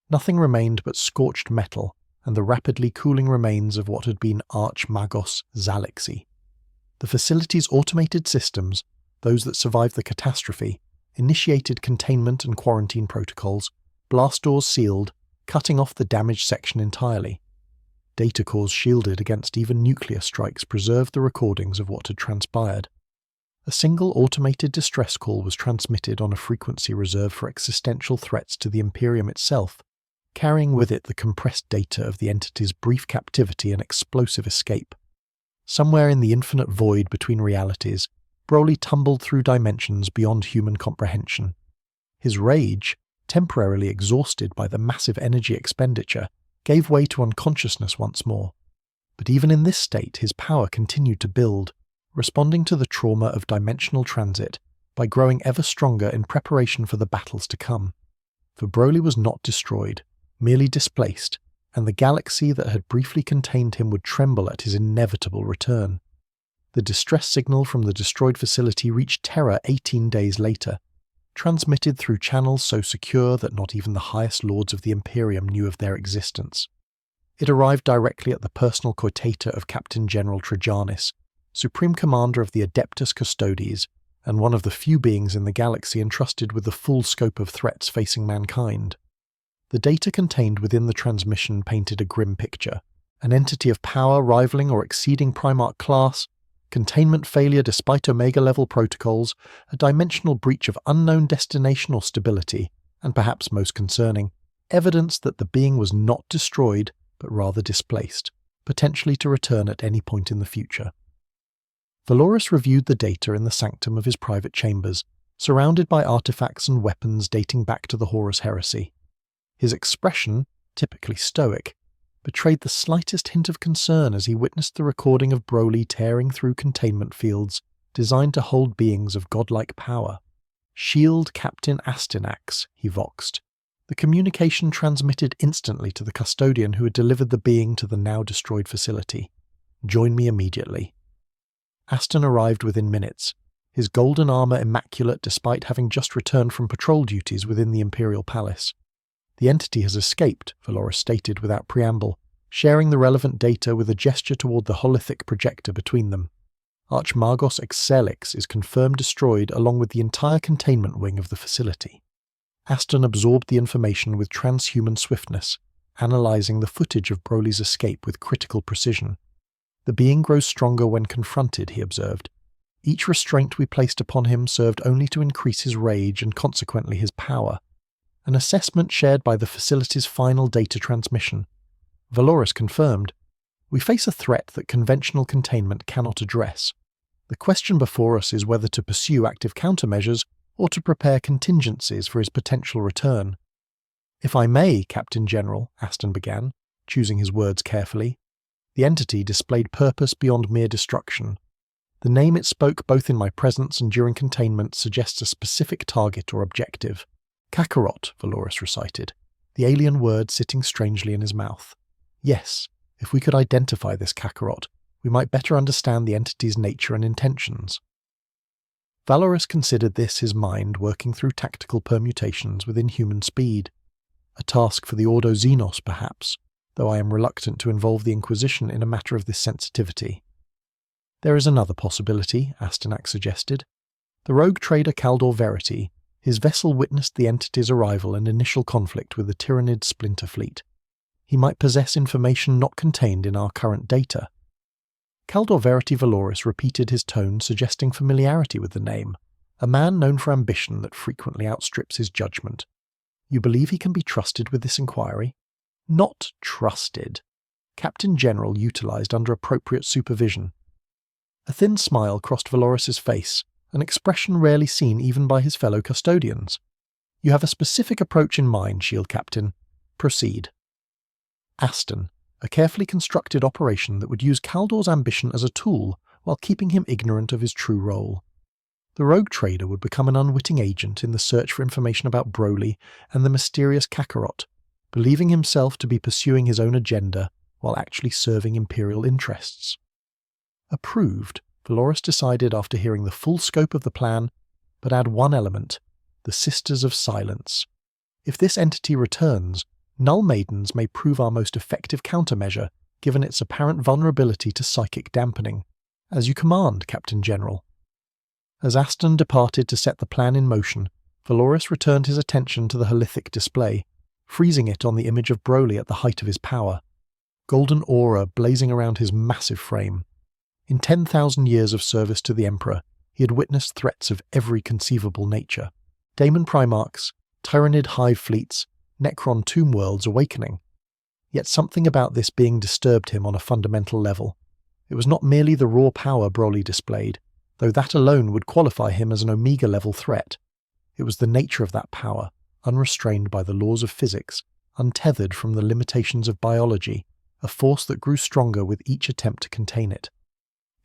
nothing remained but scorched metal and the rapidly cooling remains of what had been Arch-Magos Zalixi. The facility's automated systems, those that survived the catastrophe, initiated containment and quarantine protocols, blast doors sealed, cutting off the damaged section entirely. Data cores shielded against even nuclear strikes preserved the recordings of what had transpired. A single automated distress call was transmitted on a frequency reserved for existential threats to the Imperium itself, carrying with it the compressed data of the entity's brief captivity and explosive escape. Somewhere in the infinite void between realities, Broly tumbled through dimensions beyond human comprehension. His rage, temporarily exhausted by the massive energy expenditure, gave way to unconsciousness once more. But even in this state, his power continued to build, responding to the trauma of dimensional transit by growing ever stronger in preparation for the battles to come. For Broly was not destroyed, merely displaced, and the galaxy that had briefly contained him would tremble at his inevitable return. The distress signal from the destroyed facility reached Terra 18 days later, transmitted through channels so secure that not even the highest lords of the Imperium knew of their existence. It arrived directly at the personal coitator of Captain General Trajanis, Supreme Commander of the Adeptus Custodes, and one of the few beings in the galaxy entrusted with the full scope of threats facing mankind. The data contained within the transmission painted a grim picture: an entity of power rivaling or exceeding Primarch class, containment failure despite Omega-level protocols, a dimensional breach of unknown destination or stability, and perhaps most concerning, evidence that the being was not destroyed, but rather displaced, potentially to return at any point in the future. Valorous reviewed the data in the sanctum of his private chambers, surrounded by artifacts and weapons dating back to the Horus Heresy. His expression, typically stoic, betrayed the slightest hint of concern as he witnessed the recording of Broly tearing through containment fields designed to hold beings of godlike power. "Shield Captain Astinax," he voxed. The communication transmitted instantly to the custodian who had delivered the being to the now-destroyed facility. "Join me immediately." Aston arrived within minutes, his golden armor immaculate despite having just returned from patrol duties within the Imperial Palace. "The entity has escaped," Valoris stated without preamble, sharing the relevant data with a gesture toward the holothic projector between them. "Archmagos Excelix is confirmed destroyed along with the entire containment wing of the facility." Aston absorbed the information with transhuman swiftness, analyzing the footage of Broly's escape with critical precision. "The being grows stronger when confronted," he observed. "Each restraint we placed upon him served only to increase his rage and consequently his power." An assessment shared by the facility's final data transmission. Valoris confirmed, "We face a threat that conventional containment cannot address. The question before us is whether to pursue active countermeasures or to prepare contingencies for his potential return." "If I may, Captain General," Aston began, choosing his words carefully. The entity displayed purpose beyond mere destruction. The name it spoke both in my presence and during containment suggests a specific target or objective. "Kakarot," Valoris recited, the alien word sitting strangely in his mouth. "Yes, if we could identify this Kakarot, we might better understand the entity's nature and intentions." Valoris considered this his mind working through tactical permutations within human speed. A task for the Ordo Xenos, perhaps, though I am reluctant to involve the Inquisition in a matter of this sensitivity. "There is another possibility," Astynax suggested. "The rogue trader Kaldor Verity, his vessel witnessed the entity's arrival and initial conflict with the Tyrannid splinter fleet. He might possess information not contained in our current data." Kaldor Verity Valoris repeated his tone, suggesting familiarity with the name, a man known for ambition that frequently outstrips his judgment. "You believe he can be trusted with this inquiry?" "Not trusted. Captain General utilized under appropriate supervision." A thin smile crossed Valoris's face, an expression rarely seen even by his fellow custodians. "You have a specific approach in mind, Shield Captain. Proceed." Aston, a carefully constructed operation that would use Kaldor's ambition as a tool while keeping him ignorant of his true role. The rogue trader would become an unwitting agent in the search for information about Broly and the mysterious Kakarot, believing himself to be pursuing his own agenda while actually serving Imperial interests. Approved, Valoris decided after hearing the full scope of the plan, but add one element, the Sisters of Silence. If this entity returns, Null Maidens may prove our most effective countermeasure, given its apparent vulnerability to psychic dampening. "As you command, Captain General." As Aston departed to set the plan in motion, Valoris returned his attention to the holithic display, freezing it on the image of Broly at the height of his power. Golden aura blazing around his massive frame. In 10,000 years of service to the Emperor, he had witnessed threats of every conceivable nature. Daemon Primarchs, Tyrannid hive fleets, Necron tomb worlds awakening. Yet something about this being disturbed him on a fundamental level. It was not merely the raw power Broly displayed, though that alone would qualify him as an Omega-level threat. It was the nature of that power, unrestrained by the laws of physics, untethered from the limitations of biology, a force that grew stronger with each attempt to contain it.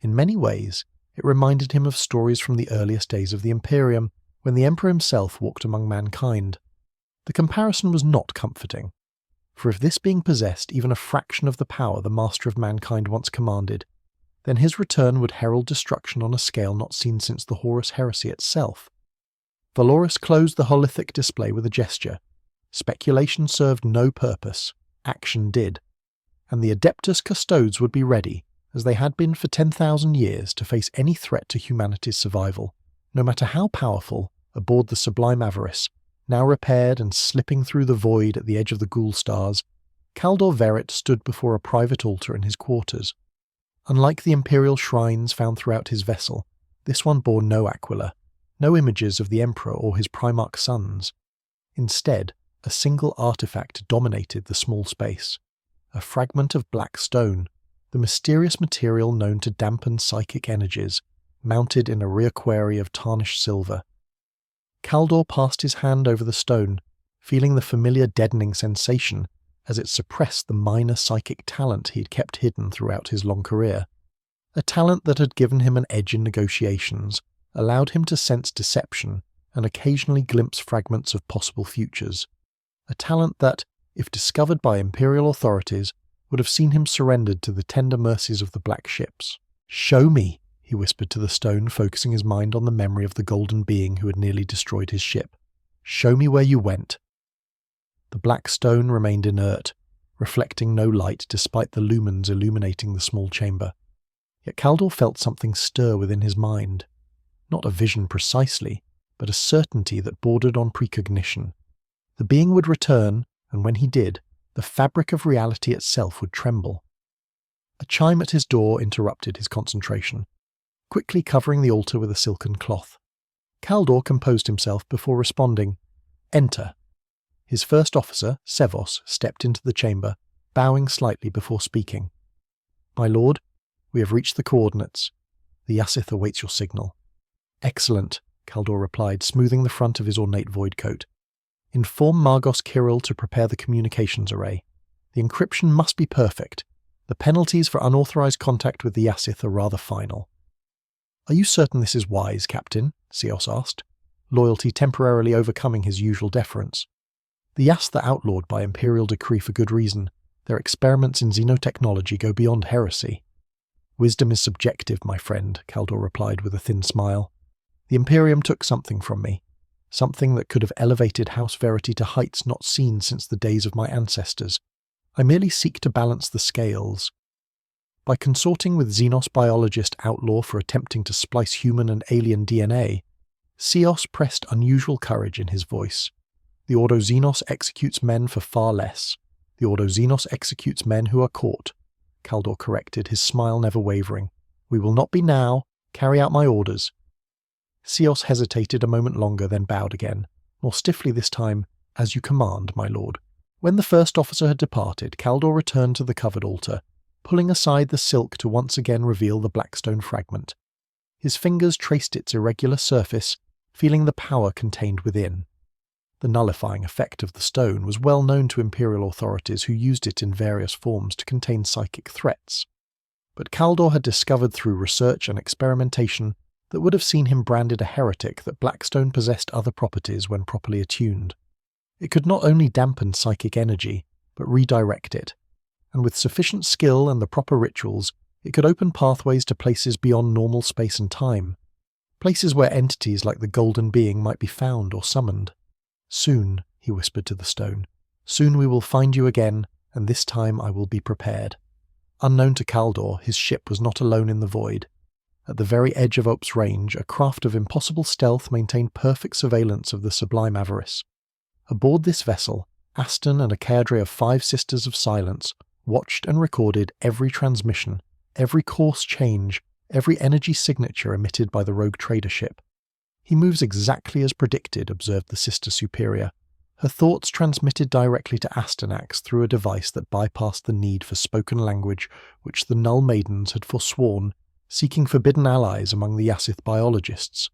In many ways, it reminded him of stories from the earliest days of the Imperium, when the Emperor himself walked among mankind. The comparison was not comforting, for if this being possessed even a fraction of the power the Master of Mankind once commanded, then his return would herald destruction on a scale not seen since the Horus Heresy itself. Valoris closed the holithic display with a gesture. Speculation served no purpose, action did, and the Adeptus Custodes would be ready, as they had been for 10,000 years, to face any threat to humanity's survival, no matter how powerful, aboard the Sublime Avarice. Now repaired and slipping through the void at the edge of the Ghoul Stars, Kaldor Verrit stood before a private altar in his quarters. Unlike the imperial shrines found throughout his vessel, this one bore no aquila, no images of the Emperor or his Primarch sons. Instead, a single artifact dominated the small space, a fragment of black stone, the mysterious material known to dampen psychic energies, mounted in a reliquary of tarnished silver. Kaldor passed his hand over the stone, feeling the familiar deadening sensation, as it suppressed the minor psychic talent he had kept hidden throughout his long career. A talent that had given him an edge in negotiations, allowed him to sense deception and occasionally glimpse fragments of possible futures. A talent that, if discovered by Imperial authorities, would have seen him surrendered to the tender mercies of the black ships. "Show me," he whispered to the stone, focusing his mind on the memory of the golden being who had nearly destroyed his ship. "Show me where you went." The black stone remained inert, reflecting no light despite the lumens illuminating the small chamber. Yet Kaldor felt something stir within his mind. Not a vision precisely, but a certainty that bordered on precognition. The being would return, and when he did, the fabric of reality itself would tremble. A chime at his door interrupted his concentration, quickly covering the altar with a silken cloth. Kaldor composed himself before responding, "Enter." His first officer, Sevos, stepped into the chamber, bowing slightly before speaking. "My lord, we have reached the coordinates. The Yasith awaits your signal." "Excellent," Kaldor replied, smoothing the front of his ornate void coat. "Inform Margos Kirill to prepare the communications array. The encryption must be perfect. The penalties for unauthorized contact with the Yasith are rather final." "Are you certain this is wise, Captain?" Sios asked, loyalty temporarily overcoming his usual deference. "The Yass are outlawed by Imperial decree for good reason. Their experiments in xenotechnology go beyond heresy." "Wisdom is subjective, my friend," Kaldor replied with a thin smile. "The Imperium took something from me, something that could have elevated House Verity to heights not seen since the days of my ancestors. I merely seek to balance the scales. By consorting with Xenos biologist outlaw for attempting to splice human and alien DNA, Sios pressed unusual courage in his voice. The Ordo Xenos executes men for far less. The Ordo Xenos executes men who are caught," Kaldor corrected, his smile never wavering. "We will not be now. Carry out my orders." Sios hesitated a moment longer, then bowed again, more stiffly this time, "As you command, my lord." When the first officer had departed, Kaldor returned to the covered altar, pulling aside the silk to once again reveal the blackstone fragment. His fingers traced its irregular surface, feeling the power contained within. The nullifying effect of the stone was well known to Imperial authorities who used it in various forms to contain psychic threats. But Kaldor had discovered through research and experimentation that would have seen him branded a heretic that Blackstone possessed other properties when properly attuned. It could not only dampen psychic energy, but redirect it, and with sufficient skill and the proper rituals, it could open pathways to places beyond normal space and time, places where entities like the Golden Being might be found or summoned. "Soon," he whispered to the stone, "soon we will find you again, and this time I will be prepared." Unknown to Kaldor, his ship was not alone in the void. At the very edge of Ope's range, a craft of impossible stealth maintained perfect surveillance of the sublime Avarice. Aboard this vessel, Aston and a cadre of 5 Sisters of Silence watched and recorded every transmission, every course change, every energy signature emitted by the rogue trader ship. "He moves exactly as predicted," observed the Sister Superior. Her thoughts transmitted directly to Astyanax through a device that bypassed the need for spoken language which the Null Maidens had forsworn, seeking forbidden allies among the Yasith biologists.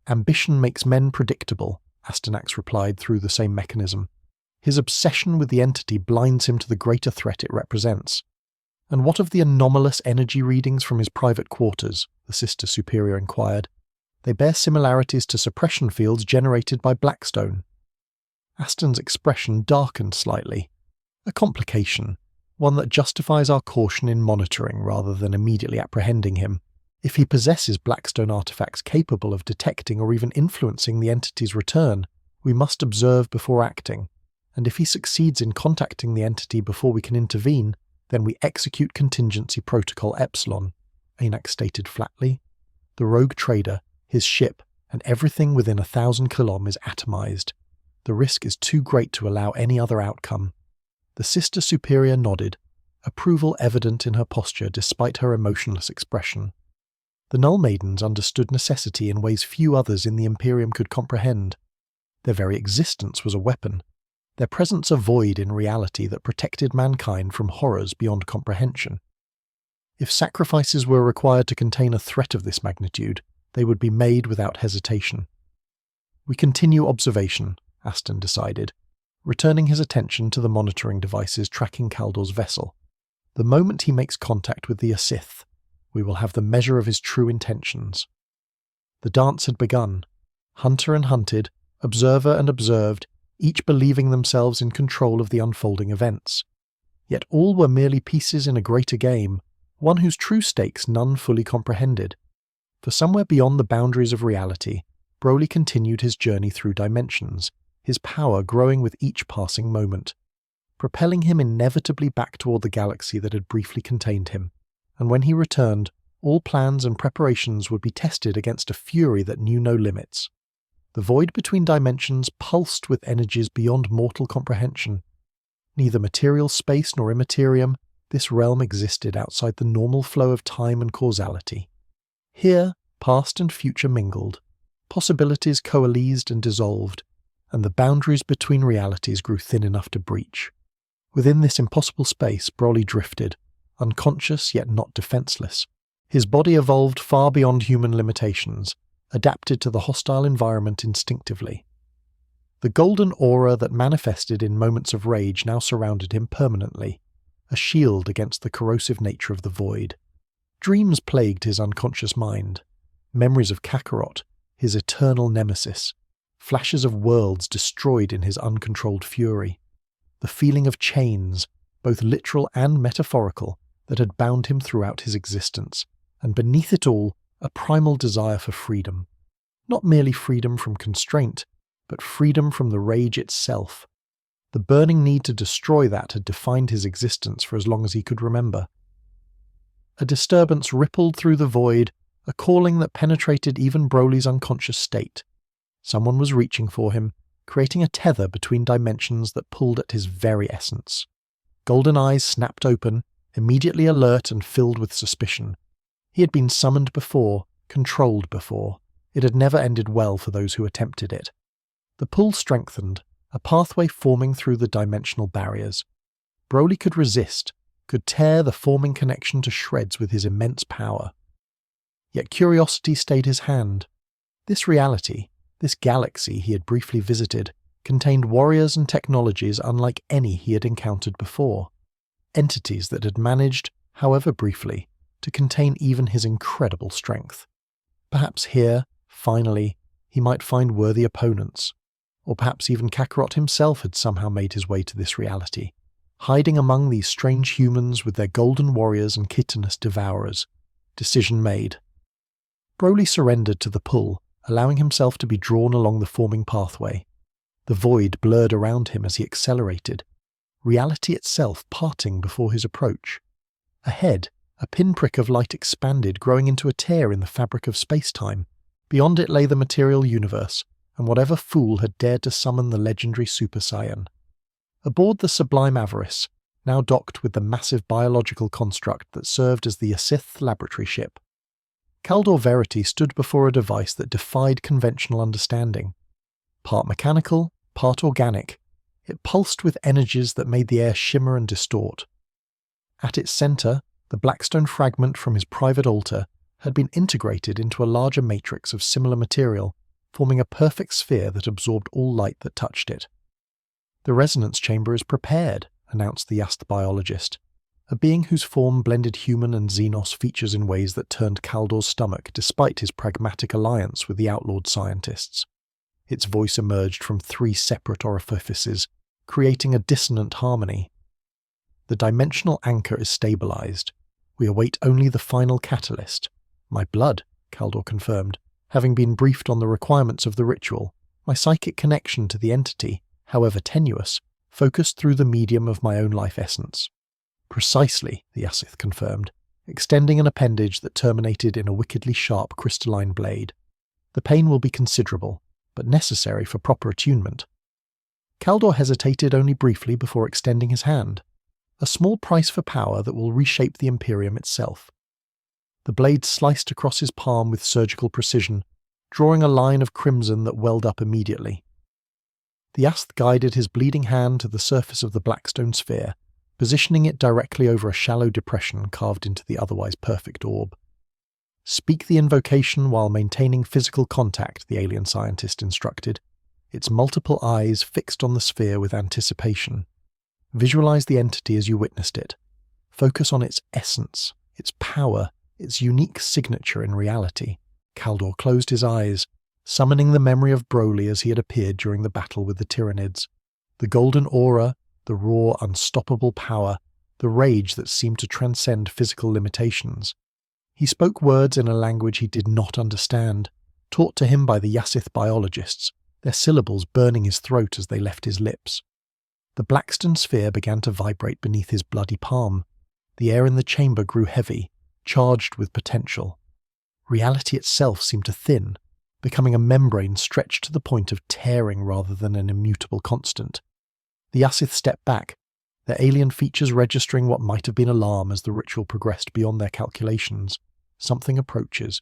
"Ambition makes men predictable," Astyanax replied through the same mechanism. "His obsession with the entity blinds him to the greater threat it represents." "And what of the anomalous energy readings from his private quarters?" the Sister Superior inquired. "They bear similarities to suppression fields generated by Blackstone." Aston's expression darkened slightly. "A complication, one that justifies our caution in monitoring rather than immediately apprehending him. If he possesses Blackstone artifacts capable of detecting or even influencing the entity's return, we must observe before acting, and if he succeeds in contacting the entity before we can intervene, then we execute contingency protocol Epsilon," Anax stated flatly. "The rogue trader, his ship, and everything within 1,000 km is atomized. The risk is too great to allow any other outcome." The Sister Superior nodded, approval evident in her posture despite her emotionless expression. The Null Maidens understood necessity in ways few others in the Imperium could comprehend. Their very existence was a weapon, their presence a void in reality that protected mankind from horrors beyond comprehension. If sacrifices were required to contain a threat of this magnitude, they would be made without hesitation. "We continue observation," Aston decided, returning his attention to the monitoring devices tracking Kaldor's vessel. The moment he makes contact with the Asith, we will have the measure of his true intentions. The dance had begun. Hunter and hunted, observer and observed, each believing themselves in control of the unfolding events. Yet all were merely pieces in a greater game, one whose true stakes none fully comprehended. For somewhere beyond the boundaries of reality, Broly continued his journey through dimensions, his power growing with each passing moment, propelling him inevitably back toward the galaxy that had briefly contained him. And when he returned, all plans and preparations would be tested against a fury that knew no limits. The void between dimensions pulsed with energies beyond mortal comprehension. Neither material space nor immaterium, this realm existed outside the normal flow of time and causality. Here, past and future mingled, possibilities coalesced and dissolved, and the boundaries between realities grew thin enough to breach. Within this impossible space, Broly drifted, unconscious yet not defenseless. His body evolved far beyond human limitations, adapted to the hostile environment instinctively. The golden aura that manifested in moments of rage now surrounded him permanently, a shield against the corrosive nature of the void. Dreams plagued his unconscious mind, memories of Kakarot, his eternal nemesis, flashes of worlds destroyed in his uncontrolled fury, the feeling of chains, both literal and metaphorical, that had bound him throughout his existence, and beneath it all, a primal desire for freedom. Not merely freedom from constraint, but freedom from the rage itself. The burning need to destroy that had defined his existence for as long as he could remember. A disturbance rippled through the void, a calling that penetrated even Broly's unconscious state. Someone was reaching for him, creating a tether between dimensions that pulled at his very essence. Golden eyes snapped open, immediately alert and filled with suspicion. He had been summoned before, controlled before. It had never ended well for those who attempted it. The pull strengthened, a pathway forming through the dimensional barriers. Broly could resist, could tear the forming connection to shreds with his immense power. Yet curiosity stayed his hand. This reality, this galaxy he had briefly visited, contained warriors and technologies unlike any he had encountered before. Entities that had managed, however briefly, to contain even his incredible strength. Perhaps here, finally, he might find worthy opponents. Or perhaps even Kakarot himself had somehow made his way to this reality, hiding among these strange humans with their golden warriors and chitinous devourers. Decision made. Broly surrendered to the pull, allowing himself to be drawn along the forming pathway. The void blurred around him as he accelerated, reality itself parting before his approach. Ahead, a pinprick of light expanded, growing into a tear in the fabric of space-time. Beyond it lay the material universe, and whatever fool had dared to summon the legendary Super Saiyan. Aboard the Sublime Avarice, now docked with the massive biological construct that served as the Asith laboratory ship, Kaldor Verity stood before a device that defied conventional understanding. Part mechanical, part organic, it pulsed with energies that made the air shimmer and distort. At its centre, the blackstone fragment from his private altar had been integrated into a larger matrix of similar material, forming a perfect sphere that absorbed all light that touched it. "The resonance chamber is prepared," announced the Yast biologist, a being whose form blended human and Xenos features in ways that turned Kaldor's stomach despite his pragmatic alliance with the outlawed scientists. Its voice emerged from 3 separate orifices, creating a dissonant harmony. "The dimensional anchor is stabilized. We await only the final catalyst." "My blood," Kaldor confirmed, having been briefed on the requirements of the ritual. "My psychic connection to the entity, however tenuous, focused through the medium of my own life essence." "Precisely," the Asith confirmed, extending an appendage that terminated in a wickedly sharp crystalline blade. "The pain will be considerable, but necessary for proper attunement." Kaldor hesitated only briefly before extending his hand. A small price for power that will reshape the Imperium itself. The blade sliced across his palm with surgical precision, drawing a line of crimson that welled up immediately. The Asth guided his bleeding hand to the surface of the blackstone sphere, positioning it directly over a shallow depression carved into the otherwise perfect orb. "Speak the invocation while maintaining physical contact," the alien scientist instructed. its multiple eyes fixed on the sphere with anticipation. Visualize the entity as you witnessed it. Focus on its essence, its power, its unique signature in reality. Kaldor closed his eyes, summoning the memory of Broly as he had appeared during the battle with the Tyranids. The golden aura, the raw, unstoppable power, the rage that seemed to transcend physical limitations. He spoke words in a language he did not understand, taught to him by the Yasith biologists, their syllables burning his throat as they left his lips. The Blackstone sphere began to vibrate beneath his bloody palm. The air in the chamber grew heavy, charged with potential. Reality itself seemed to thin, becoming a membrane stretched to the point of tearing rather than an immutable constant. The Yasith stepped back, their alien features registering what might have been alarm as the ritual progressed beyond their calculations. Something approaches.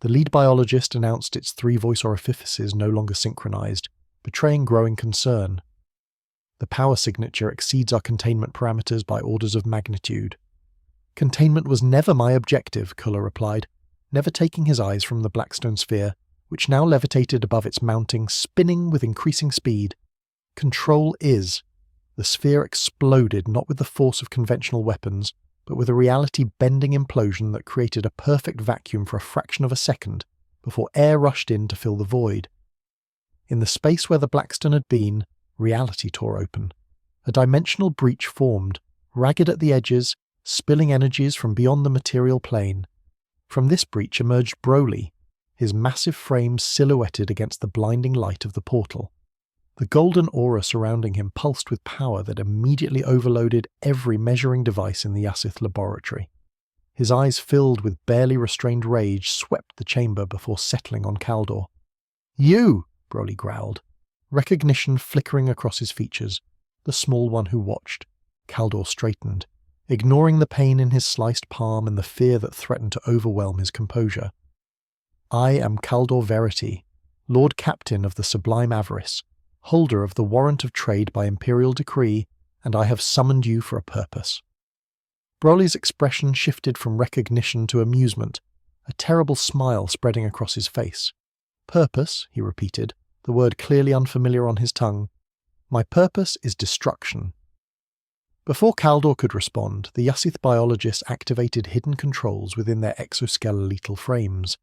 The lead biologist announced its 3 voice orifices no longer synchronized, betraying growing concern. The power signature exceeds our containment parameters by orders of magnitude. Containment was never my objective, Kulla replied, never taking his eyes from the Blackstone sphere, which now levitated above its mounting, spinning with increasing speed. Control is. The sphere exploded not with the force of conventional weapons, but with a reality-bending implosion that created a perfect vacuum for a fraction of a second before air rushed in to fill the void. In the space where the Blackstone had been, reality tore open. A dimensional breach formed, ragged at the edges, spilling energies from beyond the material plane. From this breach emerged Broly, his massive frame silhouetted against the blinding light of the portal. The golden aura surrounding him pulsed with power that immediately overloaded every measuring device in the Yasith laboratory. His eyes, filled with barely restrained rage, swept the chamber before settling on Kaldor. "You!" Broly growled, recognition flickering across his features. The small one who watched. Kaldor straightened, ignoring the pain in his sliced palm and the fear that threatened to overwhelm his composure. "I am Kaldor Verity, Lord Captain of the Sublime Avarice, holder of the warrant of trade by imperial decree, and I have summoned you for a purpose." Broly's expression shifted from recognition to amusement, a terrible smile spreading across his face. "Purpose," he repeated, the word clearly unfamiliar on his tongue. "My purpose is destruction." Before Kaldor could respond, the Yasith biologists activated hidden controls within their exoskeletal frames.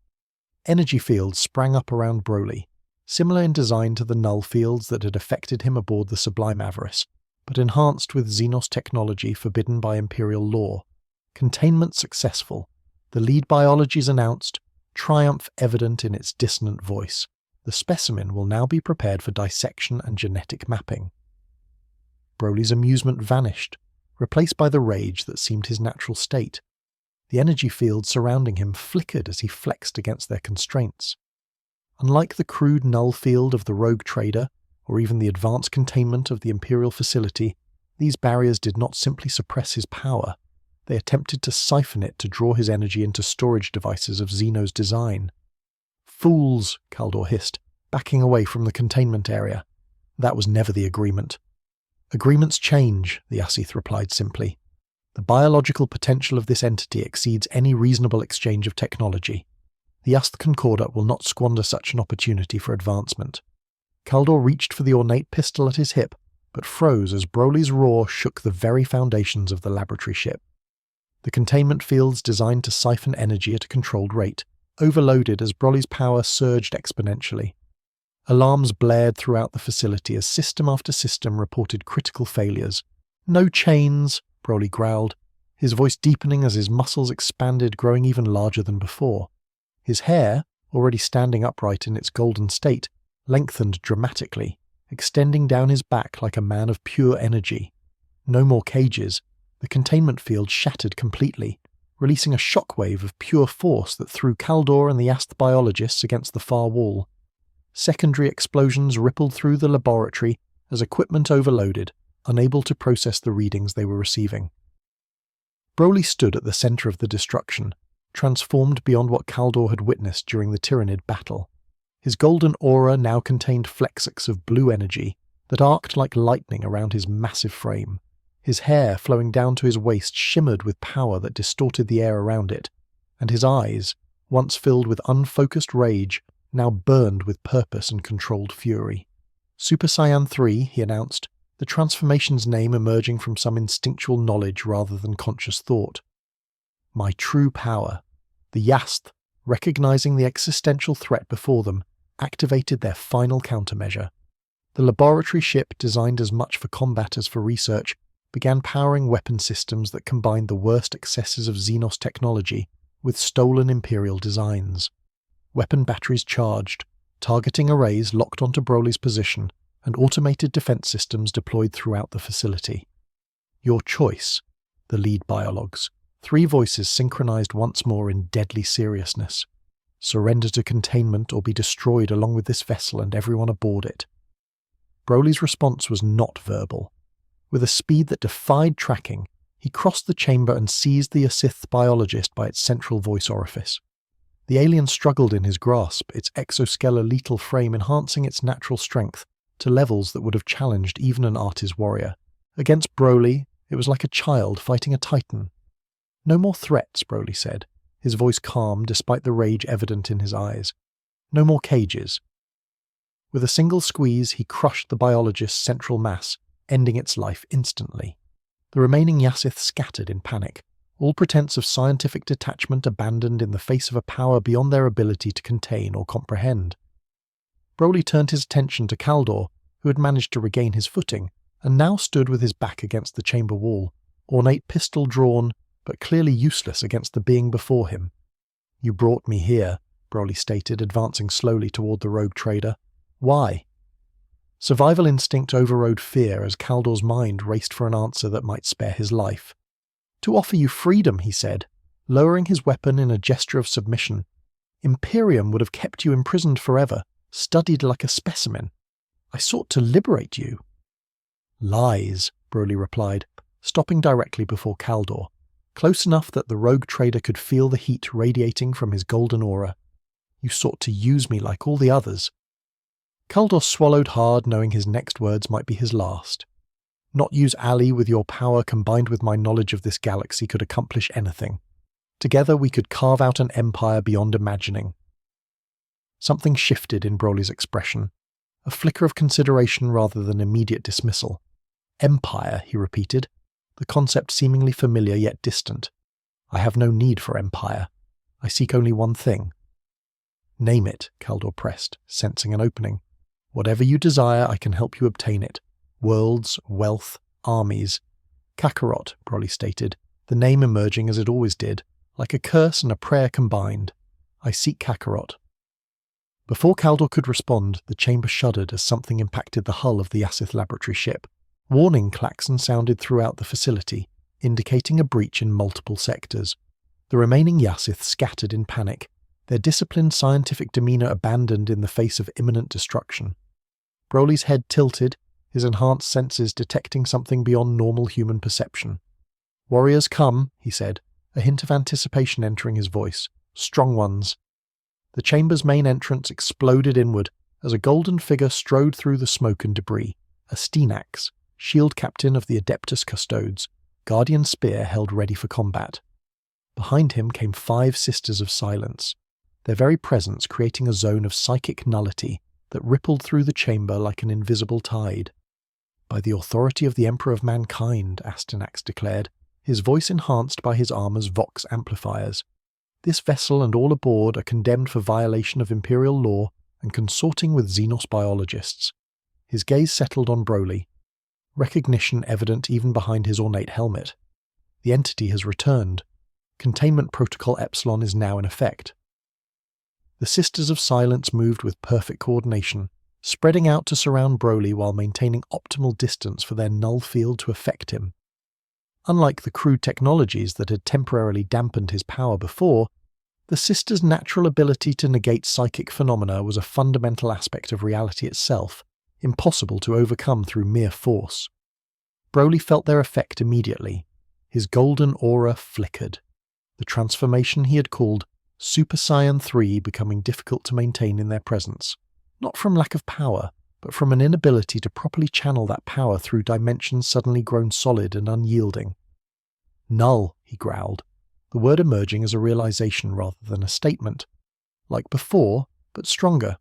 Energy fields sprang up around Broly, similar in design to the null fields that had affected him aboard the Sublime Avarice, but enhanced with Xenos technology forbidden by Imperial law. Containment successful. The lead biologies announced, triumph evident in its dissonant voice. The specimen will now be prepared for dissection and genetic mapping. Broly's amusement vanished, replaced by the rage that seemed his natural state. The energy fields surrounding him flickered as he flexed against their constraints. Unlike the crude null field of the rogue trader, or even the advanced containment of the Imperial facility, these barriers did not simply suppress his power. They attempted to siphon it to draw his energy into storage devices of Xeno's design. "Fools," Kaldor hissed, backing away from the containment area. "That was never the agreement." "Agreements change," the Yasith replied simply. "The biological potential of this entity exceeds any reasonable exchange of technology. The Yasth Concordat will not squander such an opportunity for advancement." Kaldor reached for the ornate pistol at his hip, but froze as Broly's roar shook the very foundations of the laboratory ship. The containment fields designed to siphon energy at a controlled rate, overloaded as Broly's power surged exponentially. Alarms blared throughout the facility as system after system reported critical failures. "No chains," Broly growled, his voice deepening as his muscles expanded, growing even larger than before. His hair, already standing upright in its golden state, lengthened dramatically, extending down his back like a man of pure energy. No more cages. The containment field shattered completely, releasing a shockwave of pure force that threw Kaldor and the Yasth biologists against the far wall. Secondary explosions rippled through the laboratory as equipment overloaded, unable to process the readings they were receiving. Broly stood at the center of the destruction, transformed beyond what Kaldor had witnessed during the Tyranid battle. His golden aura now contained flexix of blue energy that arced like lightning around his massive frame. His hair, flowing down to his waist, shimmered with power that distorted the air around it, and his eyes, once filled with unfocused rage, now burned with purpose and controlled fury. Super Saiyan 3, he announced, the transformation's name emerging from some instinctual knowledge rather than conscious thought. My true power. The Yasth, recognizing the existential threat before them, activated their final countermeasure. The laboratory ship, designed as much for combat as for research, began powering weapon systems that combined the worst excesses of Xenos technology with stolen Imperial designs. Weapon batteries charged, targeting arrays locked onto Broly's position, and automated defense systems deployed throughout the facility. Your choice, the lead biologues. 3 voices synchronized once more in deadly seriousness. Surrender to containment or be destroyed along with this vessel and everyone aboard it. Broly's response was not verbal. With a speed that defied tracking, he crossed the chamber and seized the Asith biologist by its central voice orifice. The alien struggled in his grasp, its exoskeletal frame enhancing its natural strength to levels that would have challenged even an Artis warrior. Against Broly, it was like a child fighting a titan. No more threats, Broly said, his voice calm despite the rage evident in his eyes. No more cages. With a single squeeze, he crushed the biologist's central mass, ending its life instantly. The remaining Yasith scattered in panic, all pretense of scientific detachment abandoned in the face of a power beyond their ability to contain or comprehend. Broly turned his attention to Kaldor, who had managed to regain his footing, and now stood with his back against the chamber wall, ornate pistol drawn, but clearly useless against the being before him. You brought me here, Broly stated, advancing slowly toward the rogue trader. Why? Survival instinct overrode fear as Kaldor's mind raced for an answer that might spare his life. To offer you freedom, he said, lowering his weapon in a gesture of submission. Imperium would have kept you imprisoned forever, studied like a specimen. I sought to liberate you. Lies, Broly replied, stopping directly before Kaldor, close enough that the rogue trader could feel the heat radiating from his golden aura. You sought to use me like all the others. Kaldor swallowed hard, knowing his next words might be his last. Not use Ali with your power combined with my knowledge of this galaxy could accomplish anything. Together we could carve out an empire beyond imagining. Something shifted in Broly's expression, a flicker of consideration rather than immediate dismissal. Empire, he repeated, the concept seemingly familiar yet distant. I have no need for empire. I seek only one thing. Name it, Kaldor pressed, sensing an opening. Whatever you desire, I can help you obtain it. Worlds, wealth, armies. Kakarot, Broly stated, the name emerging as it always did, like a curse and a prayer combined. I seek Kakarot. Before Kaldor could respond, the chamber shuddered as something impacted the hull of the Asith laboratory ship. Warning klaxon sounded throughout the facility, indicating a breach in multiple sectors. The remaining Yasith scattered in panic, their disciplined scientific demeanor abandoned in the face of imminent destruction. Broly's head tilted, his enhanced senses detecting something beyond normal human perception. Warriors come, he said, a hint of anticipation entering his voice. Strong ones. The chamber's main entrance exploded inward as a golden figure strode through the smoke and debris, a Stenax, shield captain of the Adeptus Custodes, guardian spear held ready for combat. Behind him came 5 Sisters of Silence, their very presence creating a zone of psychic nullity that rippled through the chamber like an invisible tide. By the authority of the Emperor of Mankind, Astyanax declared, his voice enhanced by his armor's vox amplifiers. This vessel and all aboard are condemned for violation of Imperial law and consorting with Xenos biologists. His gaze settled on Broly, recognition evident even behind his ornate helmet. The entity has returned. Containment Protocol Epsilon is now in effect. The Sisters of Silence moved with perfect coordination, spreading out to surround Broly while maintaining optimal distance for their null field to affect him. Unlike the crude technologies that had temporarily dampened his power before, the Sisters' natural ability to negate psychic phenomena was a fundamental aspect of reality itself, impossible to overcome through mere force. Broly felt their effect immediately. His golden aura flickered, the transformation he had called Super Saiyan 3 becoming difficult to maintain in their presence, not from lack of power, but from an inability to properly channel that power through dimensions suddenly grown solid and unyielding. Null, he growled, the word emerging as a realization rather than a statement. Like before, but stronger.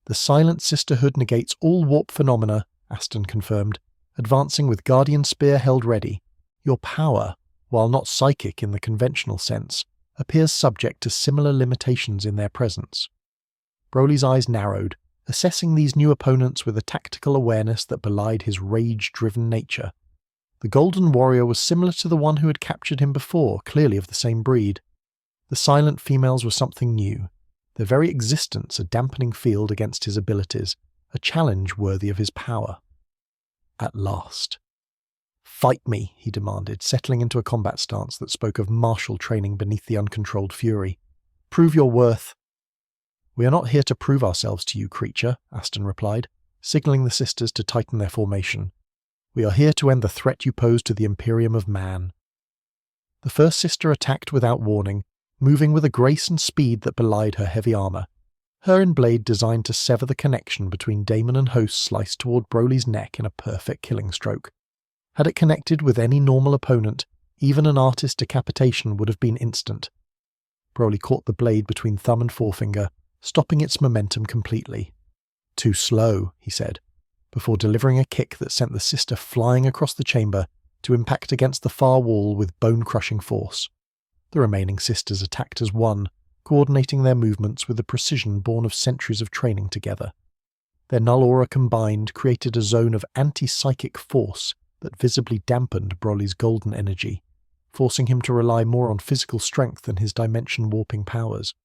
The silent sisterhood negates all warp phenomena, Aston confirmed, advancing with Guardian Spear held ready. Your power, while not psychic in the conventional sense, appears subject to similar limitations in their presence. Broly's eyes narrowed, assessing these new opponents with a tactical awareness that belied his rage-driven nature. The Golden Warrior was similar to the one who had captured him before, clearly of the same breed. The silent females were something new, their very existence a dampening field against his abilities, a challenge worthy of his power. At last. "Fight me," he demanded, settling into a combat stance that spoke of martial training beneath the uncontrolled fury. "Prove your worth." "We are not here to prove ourselves to you, creature," Aston replied, signalling the sisters to tighten their formation. "We are here to end the threat you pose to the Imperium of Man." The first sister attacked without warning, moving with a grace and speed that belied her heavy armour. Her blade designed to sever the connection between daemon and host sliced toward Broly's neck in a perfect killing stroke. Had it connected with any normal opponent, even an artist's decapitation would have been instant. Broly caught the blade between thumb and forefinger, stopping its momentum completely. "Too slow," he said, before delivering a kick that sent the sister flying across the chamber to impact against the far wall with bone-crushing force. The remaining sisters attacked as one, coordinating their movements with a precision born of centuries of training together. Their null aura combined created a zone of anti-psychic force that visibly dampened Broly's golden energy, forcing him to rely more on physical strength than his dimension-warping powers.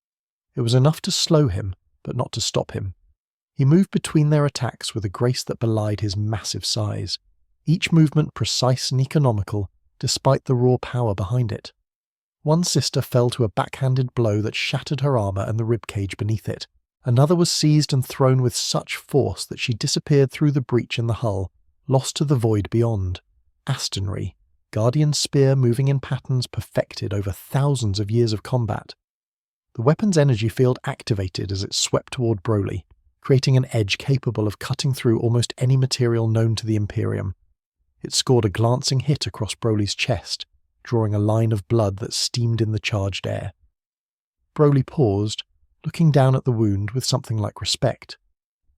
It was enough to slow him, but not to stop him. He moved between their attacks with a grace that belied his massive size, each movement precise and economical, despite the raw power behind it. One sister fell to a backhanded blow that shattered her armour and the ribcage beneath it. Another was seized and thrown with such force that she disappeared through the breach in the hull, lost to the void beyond. Astonry, Guardian Spear moving in patterns perfected over thousands of years of combat. The weapon's energy field activated as it swept toward Broly, creating an edge capable of cutting through almost any material known to the Imperium. It scored a glancing hit across Broly's chest, drawing a line of blood that steamed in the charged air. Broly paused, looking down at the wound with something like respect.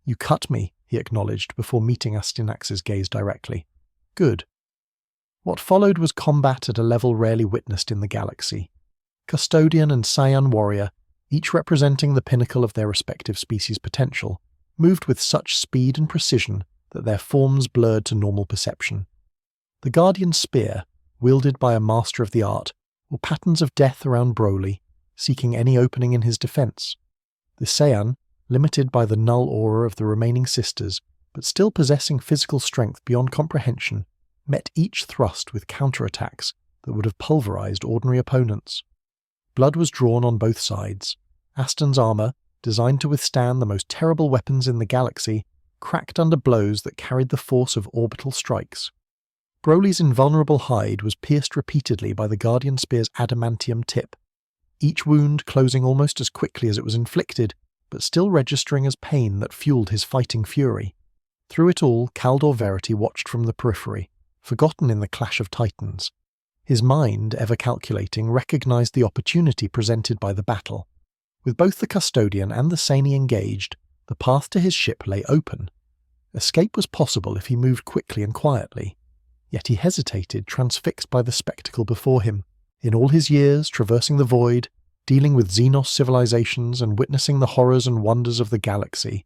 "You cut me," he acknowledged before meeting Astyanax's gaze directly. "Good." What followed was combat at a level rarely witnessed in the galaxy. Custodian and Saiyan warrior, each representing the pinnacle of their respective species' potential, moved with such speed and precision that their forms blurred to normal perception. The Guardian Spear, wielded by a master of the art, were patterns of death around Broly, seeking any opening in his defense. The Saiyan, limited by the null aura of the remaining sisters, but still possessing physical strength beyond comprehension, met each thrust with counterattacks that would have pulverized ordinary opponents. Blood was drawn on both sides. Aston's armor, designed to withstand the most terrible weapons in the galaxy, cracked under blows that carried the force of orbital strikes. Broly's invulnerable hide was pierced repeatedly by the Guardian Spear's adamantium tip, each wound closing almost as quickly as it was inflicted, but still registering as pain that fueled his fighting fury. Through it all, Kaldor Verity watched from the periphery, forgotten in the clash of titans. His mind, ever calculating, recognized the opportunity presented by the battle. With both the Custodian and the Saini engaged, the path to his ship lay open. Escape was possible if he moved quickly and quietly. Yet he hesitated, transfixed by the spectacle before him. In all his years, traversing the void, dealing with Xenos civilizations and witnessing the horrors and wonders of the galaxy,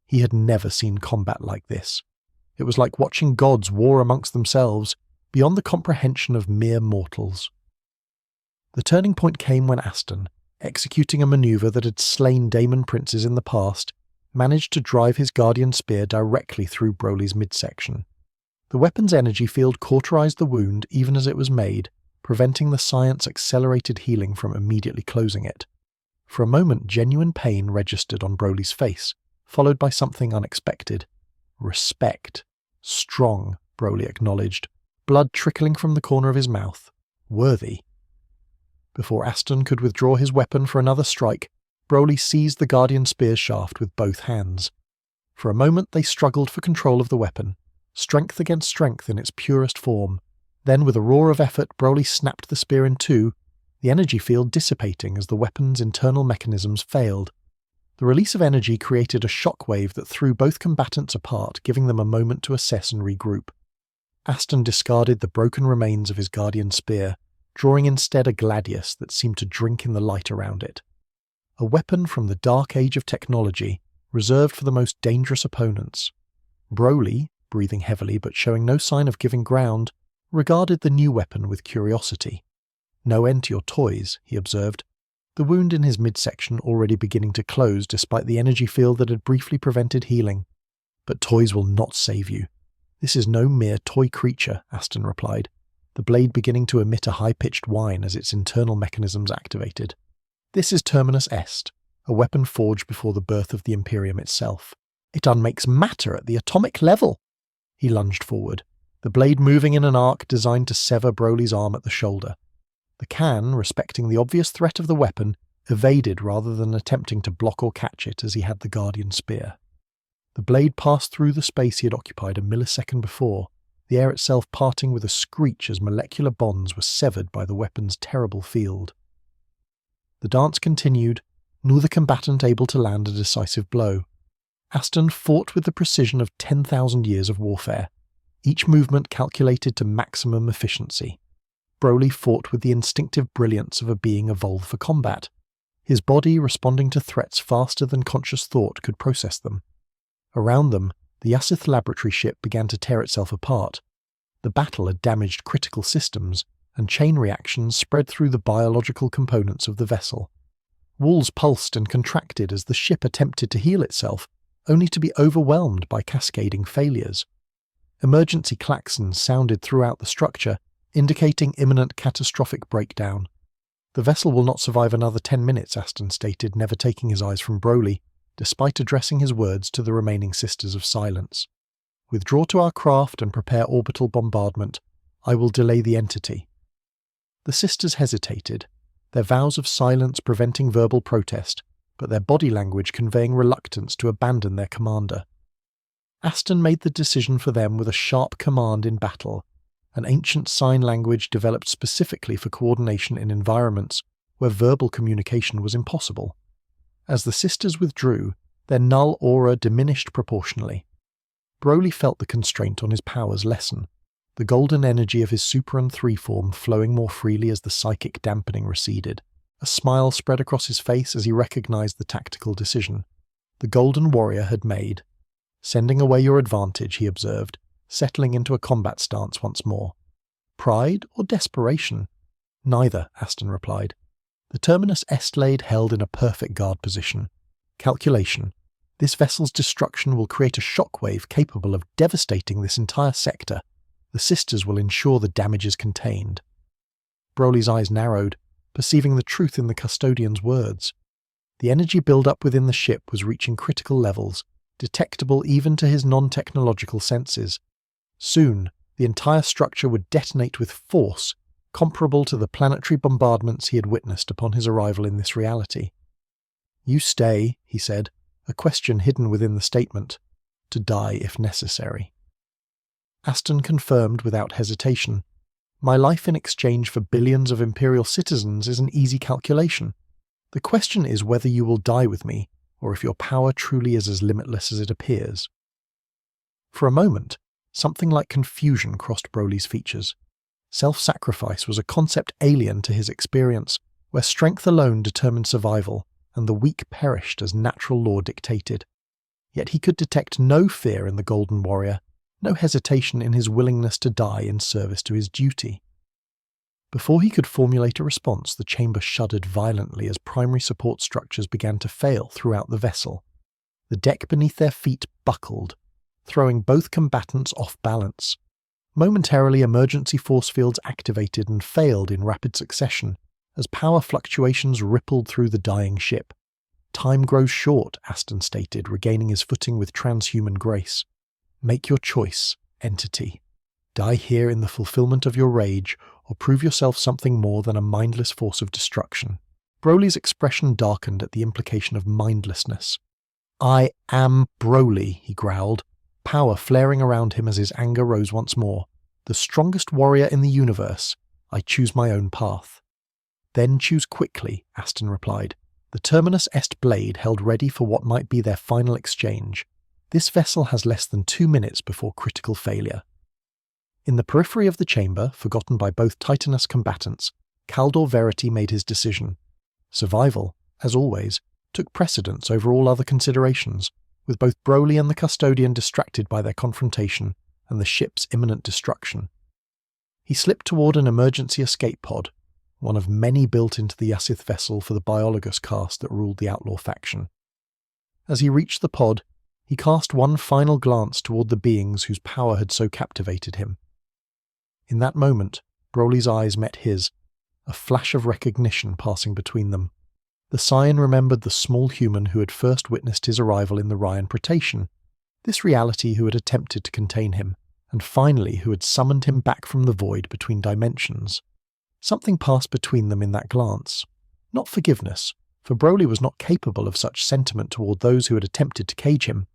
he had never seen combat like this. It was like watching gods war amongst themselves, beyond the comprehension of mere mortals. The turning point came when Aston, executing a maneuver that had slain Daemon princes in the past, managed to drive his Guardian Spear directly through Broly's midsection. The weapon's energy field cauterized the wound even as it was made, preventing the science's accelerated healing from immediately closing it. For a moment, genuine pain registered on Broly's face, followed by something unexpected. Respect. Strong, Broly acknowledged, blood trickling from the corner of his mouth. Worthy. Before Aston could withdraw his weapon for another strike, Broly seized the Guardian Spear shaft with both hands. For a moment they struggled for control of the weapon, strength against strength in its purest form. Then, with a roar of effort, Broly snapped the spear in two, the energy field dissipating as the weapon's internal mechanisms failed. The release of energy created a shockwave that threw both combatants apart, giving them a moment to assess and regroup. Aston discarded the broken remains of his guardian spear, drawing instead a gladius that seemed to drink in the light around it. A weapon from the dark age of technology, reserved for the most dangerous opponents. Broly, breathing heavily but showing no sign of giving ground, regarded the new weapon with curiosity. "No end to your toys," he observed, the wound in his midsection already beginning to close despite the energy field that had briefly prevented healing. "But toys will not save you. This is no mere toy creature," Aston replied, the blade beginning to emit a high-pitched whine as its internal mechanisms activated. "This is Terminus Est, a weapon forged before the birth of the Imperium itself. It unmakes matter at the atomic level." He lunged forward, the blade moving in an arc designed to sever Broly's arm at the shoulder. The Khan, respecting the obvious threat of the weapon, evaded rather than attempting to block or catch it as he had the Guardian spear. The blade passed through the space he had occupied a millisecond before, the air itself parting with a screech as molecular bonds were severed by the weapon's terrible field. The dance continued, neither combatant able to land a decisive blow. Aston fought with the precision of 10,000 years of warfare, each movement calculated to maximum efficiency. Broly fought with the instinctive brilliance of a being evolved for combat, his body responding to threats faster than conscious thought could process them. Around them, the Yasith laboratory ship began to tear itself apart. The battle had damaged critical systems, and chain reactions spread through the biological components of the vessel. Walls pulsed and contracted as the ship attempted to heal itself, only to be overwhelmed by cascading failures. Emergency klaxons sounded throughout the structure, indicating imminent catastrophic breakdown. "The vessel will not survive another 10 minutes, Aston stated, never taking his eyes from Broly, despite addressing his words to the remaining Sisters of Silence. "Withdraw to our craft and prepare orbital bombardment. I will delay the entity." The sisters hesitated, their vows of silence preventing verbal protest, but their body language conveying reluctance to abandon their commander. Aston made the decision for them with a sharp command in battle, an ancient sign language developed specifically for coordination in environments where verbal communication was impossible. As the sisters withdrew, their null aura diminished proportionally. Broly felt the constraint on his powers lessen, the golden energy of his Super and 3 form flowing more freely as the psychic dampening receded. A smile spread across his face as he recognized the tactical decision the Golden Warrior had made. "Sending away your advantage," he observed, settling into a combat stance once more. "Pride or desperation?" "Neither," Aston replied. The Terminus Estlade held in a perfect guard position. "Calculation. This vessel's destruction will create a shockwave capable of devastating this entire sector. The sisters will ensure the damage is contained." Broly's eyes narrowed, perceiving the truth in the custodian's words. The energy build-up within the ship was reaching critical levels, detectable even to his non-technological senses. Soon, the entire structure would detonate with force, comparable to the planetary bombardments he had witnessed upon his arrival in this reality. "You stay," he said, a question hidden within the statement, "to die if necessary." Aston confirmed without hesitation. "My life in exchange for billions of Imperial citizens is an easy calculation. The question is whether you will die with me, or if your power truly is as limitless as it appears." For a moment, something like confusion crossed Broly's features. Self-sacrifice was a concept alien to his experience, where strength alone determined survival, and the weak perished as natural law dictated. Yet he could detect no fear in the Golden Warrior, no hesitation in his willingness to die in service to his duty. Before he could formulate a response, the chamber shuddered violently as primary support structures began to fail throughout the vessel. The deck beneath their feet buckled, throwing both combatants off balance. Momentarily, emergency force fields activated and failed in rapid succession, as power fluctuations rippled through the dying ship. "Time grows short," Aston stated, regaining his footing with transhuman grace. "Make your choice, entity. Die here in the fulfillment of your rage, or prove yourself something more than a mindless force of destruction." Broly's expression darkened at the implication of mindlessness. "I am Broly," he growled, power flaring around him as his anger rose once more. "The strongest warrior in the universe. I choose my own path." "Then choose quickly," Aston replied, The Terminus Est blade held ready for what might be their final exchange. This vessel has less than 2 minutes before critical failure. In the periphery of the chamber, forgotten by both Titanus combatants, Kaldor Verity made his decision. Survival, as always, took precedence over all other considerations, with both Broly and the Custodian distracted by their confrontation and the ship's imminent destruction. He slipped toward an emergency escape pod, one of many built into the Yasith vessel for the Biologus caste that ruled the outlaw faction. As he reached the pod, he cast one final glance toward the beings whose power had so captivated him. In that moment, Broly's eyes met his, a flash of recognition passing between them. The Scion remembered the small human who had first witnessed his arrival in the Ryan Praetation, this reality who had attempted to contain him, and finally who had summoned him back from the void between dimensions. Something passed between them in that glance. Not forgiveness, for Broly was not capable of such sentiment toward those who had attempted to cage him.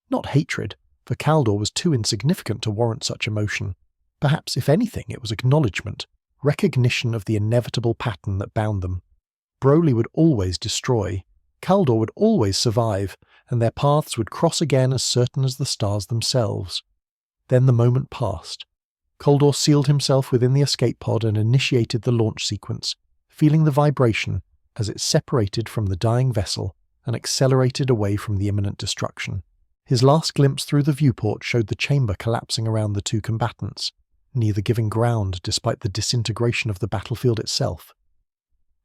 Not hatred, for Kaldor was too insignificant to warrant such emotion. Perhaps, if anything, it was acknowledgement, recognition of the inevitable pattern that bound them. Broly would always destroy, Kaldor would always survive, and their paths would cross again as certain as the stars themselves. Then the moment passed. Kaldor sealed himself within the escape pod and initiated the launch sequence, feeling the vibration as it separated from the dying vessel and accelerated away from the imminent destruction. His last glimpse through the viewport showed the chamber collapsing around the two combatants, neither giving ground despite the disintegration of the battlefield itself.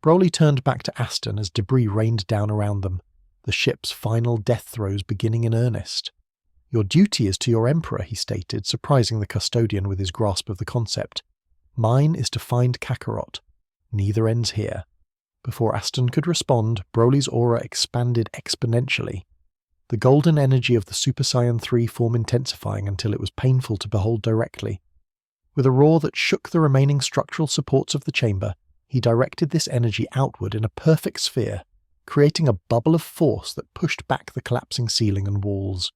Broly turned back to Aston as debris rained down around them, the ship's final death throes beginning in earnest. "Your duty is to your Emperor," he stated, surprising the Custodian with his grasp of the concept. "Mine is to find Kakarot. Neither ends here." Before Aston could respond, Broly's aura expanded exponentially, the golden energy of the Super Saiyan 3 form intensifying until it was painful to behold directly. With a roar that shook the remaining structural supports of the chamber, he directed this energy outward in a perfect sphere, creating a bubble of force that pushed back the collapsing ceiling and walls.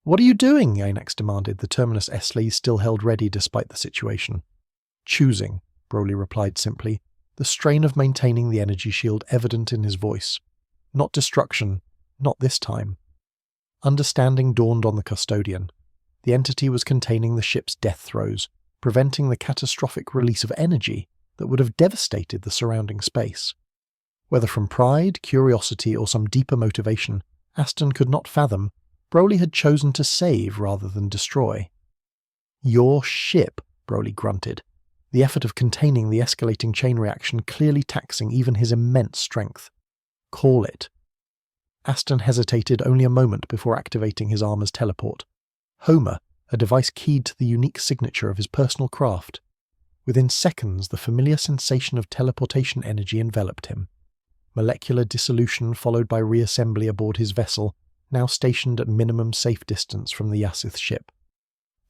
"What are you doing?" Anex demanded, the Terminus Esli still held ready despite the situation. "Choosing," Broly replied simply, the strain of maintaining the energy shield evident in his voice. "Not destruction, not this time." Understanding dawned on the Custodian. The entity was containing the ship's death throes, preventing the catastrophic release of energy that would have devastated the surrounding space. Whether from pride, curiosity, or some deeper motivation, Aston could not fathom, Broly had chosen to save rather than destroy. "Your ship," Broly grunted, the effort of containing the escalating chain reaction clearly taxing even his immense strength. "Call it." Aston hesitated only a moment before activating his armor's teleport. Homer, a device keyed to the unique signature of his personal craft. Within seconds, the familiar sensation of teleportation energy enveloped him. Molecular dissolution followed by reassembly aboard his vessel, now stationed at minimum safe distance from the Yasith ship.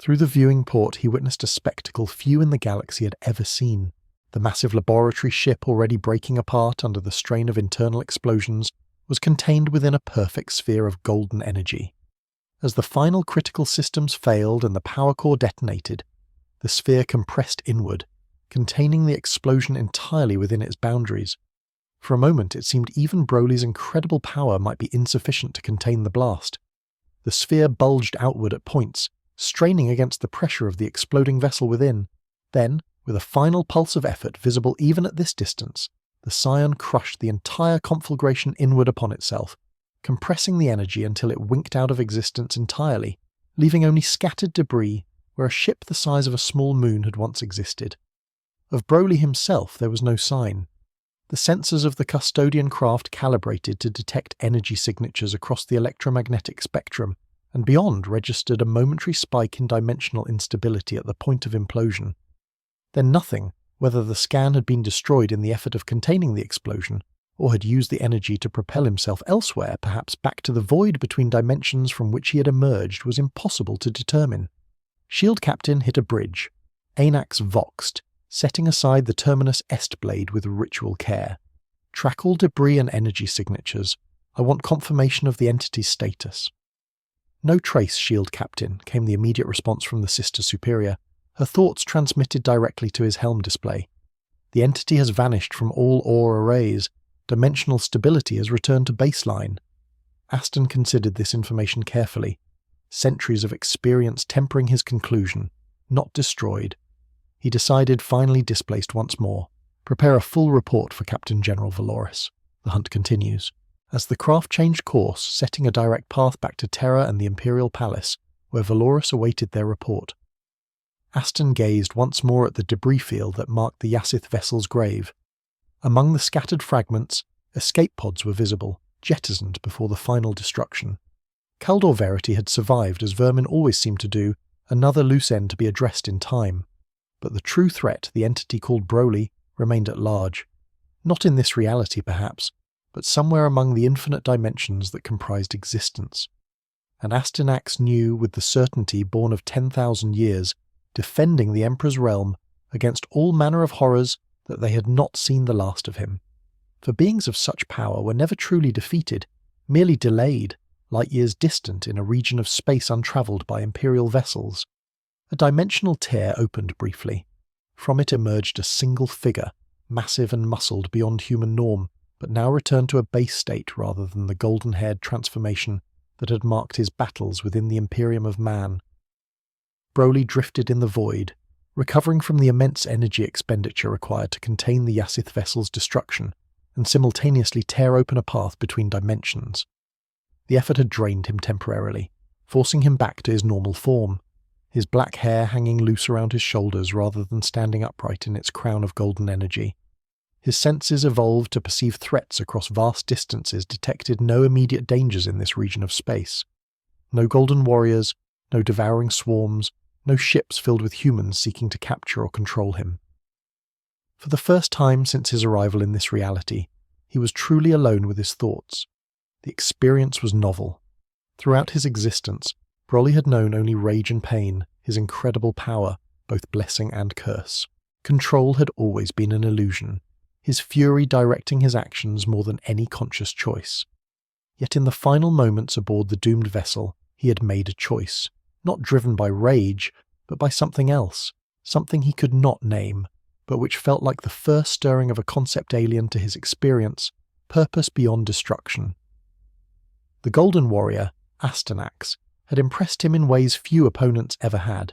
Through the viewing port he witnessed a spectacle few in the galaxy had ever seen. The massive laboratory ship, already breaking apart under the strain of internal explosions, was contained within a perfect sphere of golden energy. As the final critical systems failed and the power core detonated, the sphere compressed inward, containing the explosion entirely within its boundaries. For a moment it seemed even Broly's incredible power might be insufficient to contain the blast. The sphere bulged outward at points, straining against the pressure of the exploding vessel within. Then, with a final pulse of effort visible even at this distance, the Scion crushed the entire conflagration inward upon itself, compressing the energy until it winked out of existence entirely, leaving only scattered debris where a ship the size of a small moon had once existed. Of Broly himself there was no sign. The sensors of the Custodian craft calibrated to detect energy signatures across the electromagnetic spectrum, and beyond registered a momentary spike in dimensional instability at the point of implosion. Then nothing, whether the scan had been destroyed in the effort of containing the explosion, or had used the energy to propel himself elsewhere, perhaps back to the void between dimensions from which he had emerged, was impossible to determine. Shield Captain hit a bridge. Anax voxed, setting aside the Terminus Est blade with ritual care. "Track all debris and energy signatures. I want confirmation of the entity's status." "No trace, Shield Captain," came the immediate response from the Sister Superior, her thoughts transmitted directly to his helm display. "The entity has vanished from all ore arrays. Dimensional stability has returned to baseline. Aston considered this information carefully, centuries of experience tempering his conclusion, not destroyed. He decided, finally displaced once more, prepare a full report for Captain General Valoris. The hunt continues. As the craft changed course, setting a direct path back to Terra and the Imperial Palace, where Valoris awaited their report. Aston gazed once more at the debris field that marked the Yassith vessel's grave. Among the scattered fragments, escape pods were visible, jettisoned before the final destruction. Kaldor Verity had survived, as vermin always seemed to do, another loose end to be addressed in time. But the true threat, the entity called Broly, remained at large. Not in this reality, perhaps, but somewhere among the infinite dimensions that comprised existence. And Astyanax knew, with the certainty born of 10,000 years, defending the Emperor's realm against all manner of horrors, that they had not seen the last of him. For beings of such power were never truly defeated, merely delayed, light years distant in a region of space untravelled by Imperial vessels. A dimensional tear opened briefly. From it emerged a single figure, massive and muscled beyond human norm, but now returned to a base state rather than the golden-haired transformation that had marked his battles within the Imperium of Man. Broly drifted in the void, recovering from the immense energy expenditure required to contain the Yassith vessel's destruction and simultaneously tear open a path between dimensions. The effort had drained him temporarily, forcing him back to his normal form, his black hair hanging loose around his shoulders rather than standing upright in its crown of golden energy. His senses evolved to perceive threats across vast distances, detected no immediate dangers in this region of space. No golden warriors, no devouring swarms, no ships filled with humans seeking to capture or control him. For the first time since his arrival in this reality, he was truly alone with his thoughts. The experience was novel. Throughout his existence, Broly had known only rage and pain, his incredible power, both blessing and curse. Control had always been an illusion, his fury directing his actions more than any conscious choice. Yet in the final moments aboard the doomed vessel, he had made a choice, not driven by rage, but by something else, something he could not name, but which felt like the first stirring of a concept alien to his experience, purpose beyond destruction. The Golden Warrior, Astyanax, had impressed him in ways few opponents ever had.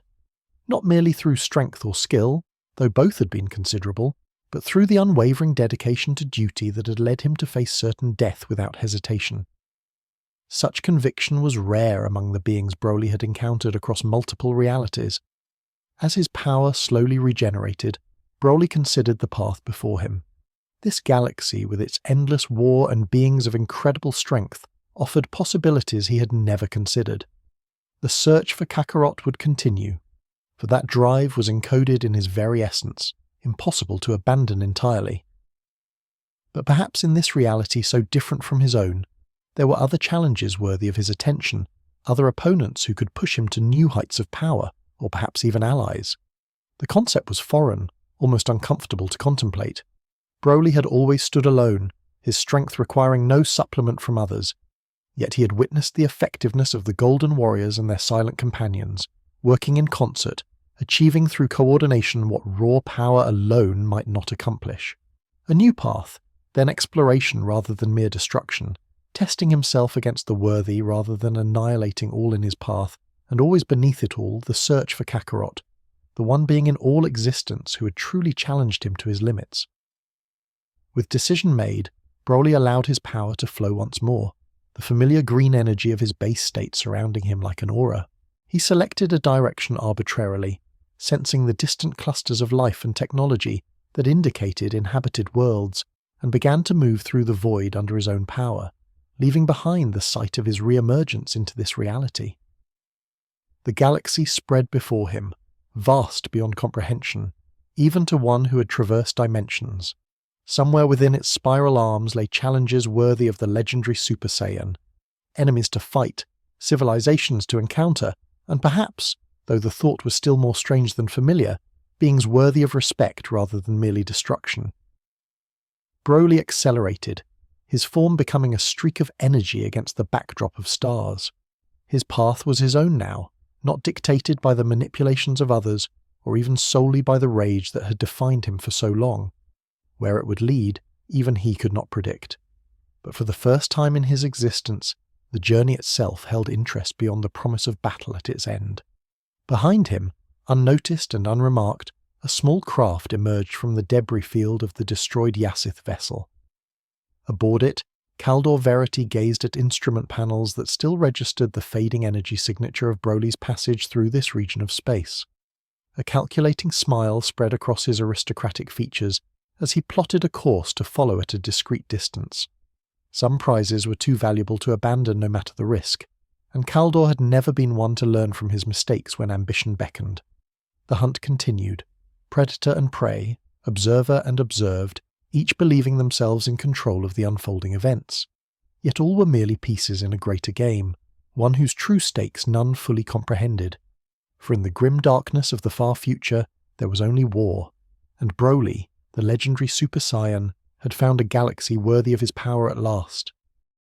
Not merely through strength or skill, though both had been considerable, but through the unwavering dedication to duty that had led him to face certain death without hesitation. Such conviction was rare among the beings Broly had encountered across multiple realities. As his power slowly regenerated, Broly considered the path before him. This galaxy, with its endless war and beings of incredible strength, offered possibilities he had never considered. The search for Kakarot would continue, for that drive was encoded in his very essence, impossible to abandon entirely. But perhaps in this reality so different from his own, there were other challenges worthy of his attention, other opponents who could push him to new heights of power, or perhaps even allies. The concept was foreign, almost uncomfortable to contemplate. Broly had always stood alone, his strength requiring no supplement from others, yet he had witnessed the effectiveness of the Golden Warriors and their silent companions, working in concert, achieving through coordination what raw power alone might not accomplish. A new path, then exploration rather than mere destruction, testing himself against the worthy rather than annihilating all in his path, and always beneath it all the search for Kakarot, the one being in all existence who had truly challenged him to his limits. With decision made, Broly allowed his power to flow once more, the familiar green energy of his base state surrounding him like an aura. He selected a direction arbitrarily, sensing the distant clusters of life and technology that indicated inhabited worlds, and began to move through the void under his own power, leaving behind the sight of his re-emergence into this reality. The galaxy spread before him, vast beyond comprehension, even to one who had traversed dimensions. Somewhere within its spiral arms lay challenges worthy of the legendary Super Saiyan, enemies to fight, civilizations to encounter, and perhaps, though the thought was still more strange than familiar, beings worthy of respect rather than merely destruction. Broly accelerated, his form becoming a streak of energy against the backdrop of stars. His path was his own now, not dictated by the manipulations of others, or even solely by the rage that had defined him for so long. Where it would lead, even he could not predict. But for the first time in his existence, the journey itself held interest beyond the promise of battle at its end. Behind him, unnoticed and unremarked, a small craft emerged from the debris field of the destroyed Yassith vessel. Aboard it, Kaldor Verity gazed at instrument panels that still registered the fading energy signature of Broly's passage through this region of space. A calculating smile spread across his aristocratic features as he plotted a course to follow at a discreet distance. Some prizes were too valuable to abandon no matter the risk, and Kaldor had never been one to learn from his mistakes when ambition beckoned. The hunt continued, predator and prey, observer and observed, each believing themselves in control of the unfolding events. Yet all were merely pieces in a greater game, one whose true stakes none fully comprehended. For in the grim darkness of the far future there was only war, and Broly, the legendary Super Saiyan, had found a galaxy worthy of his power at last.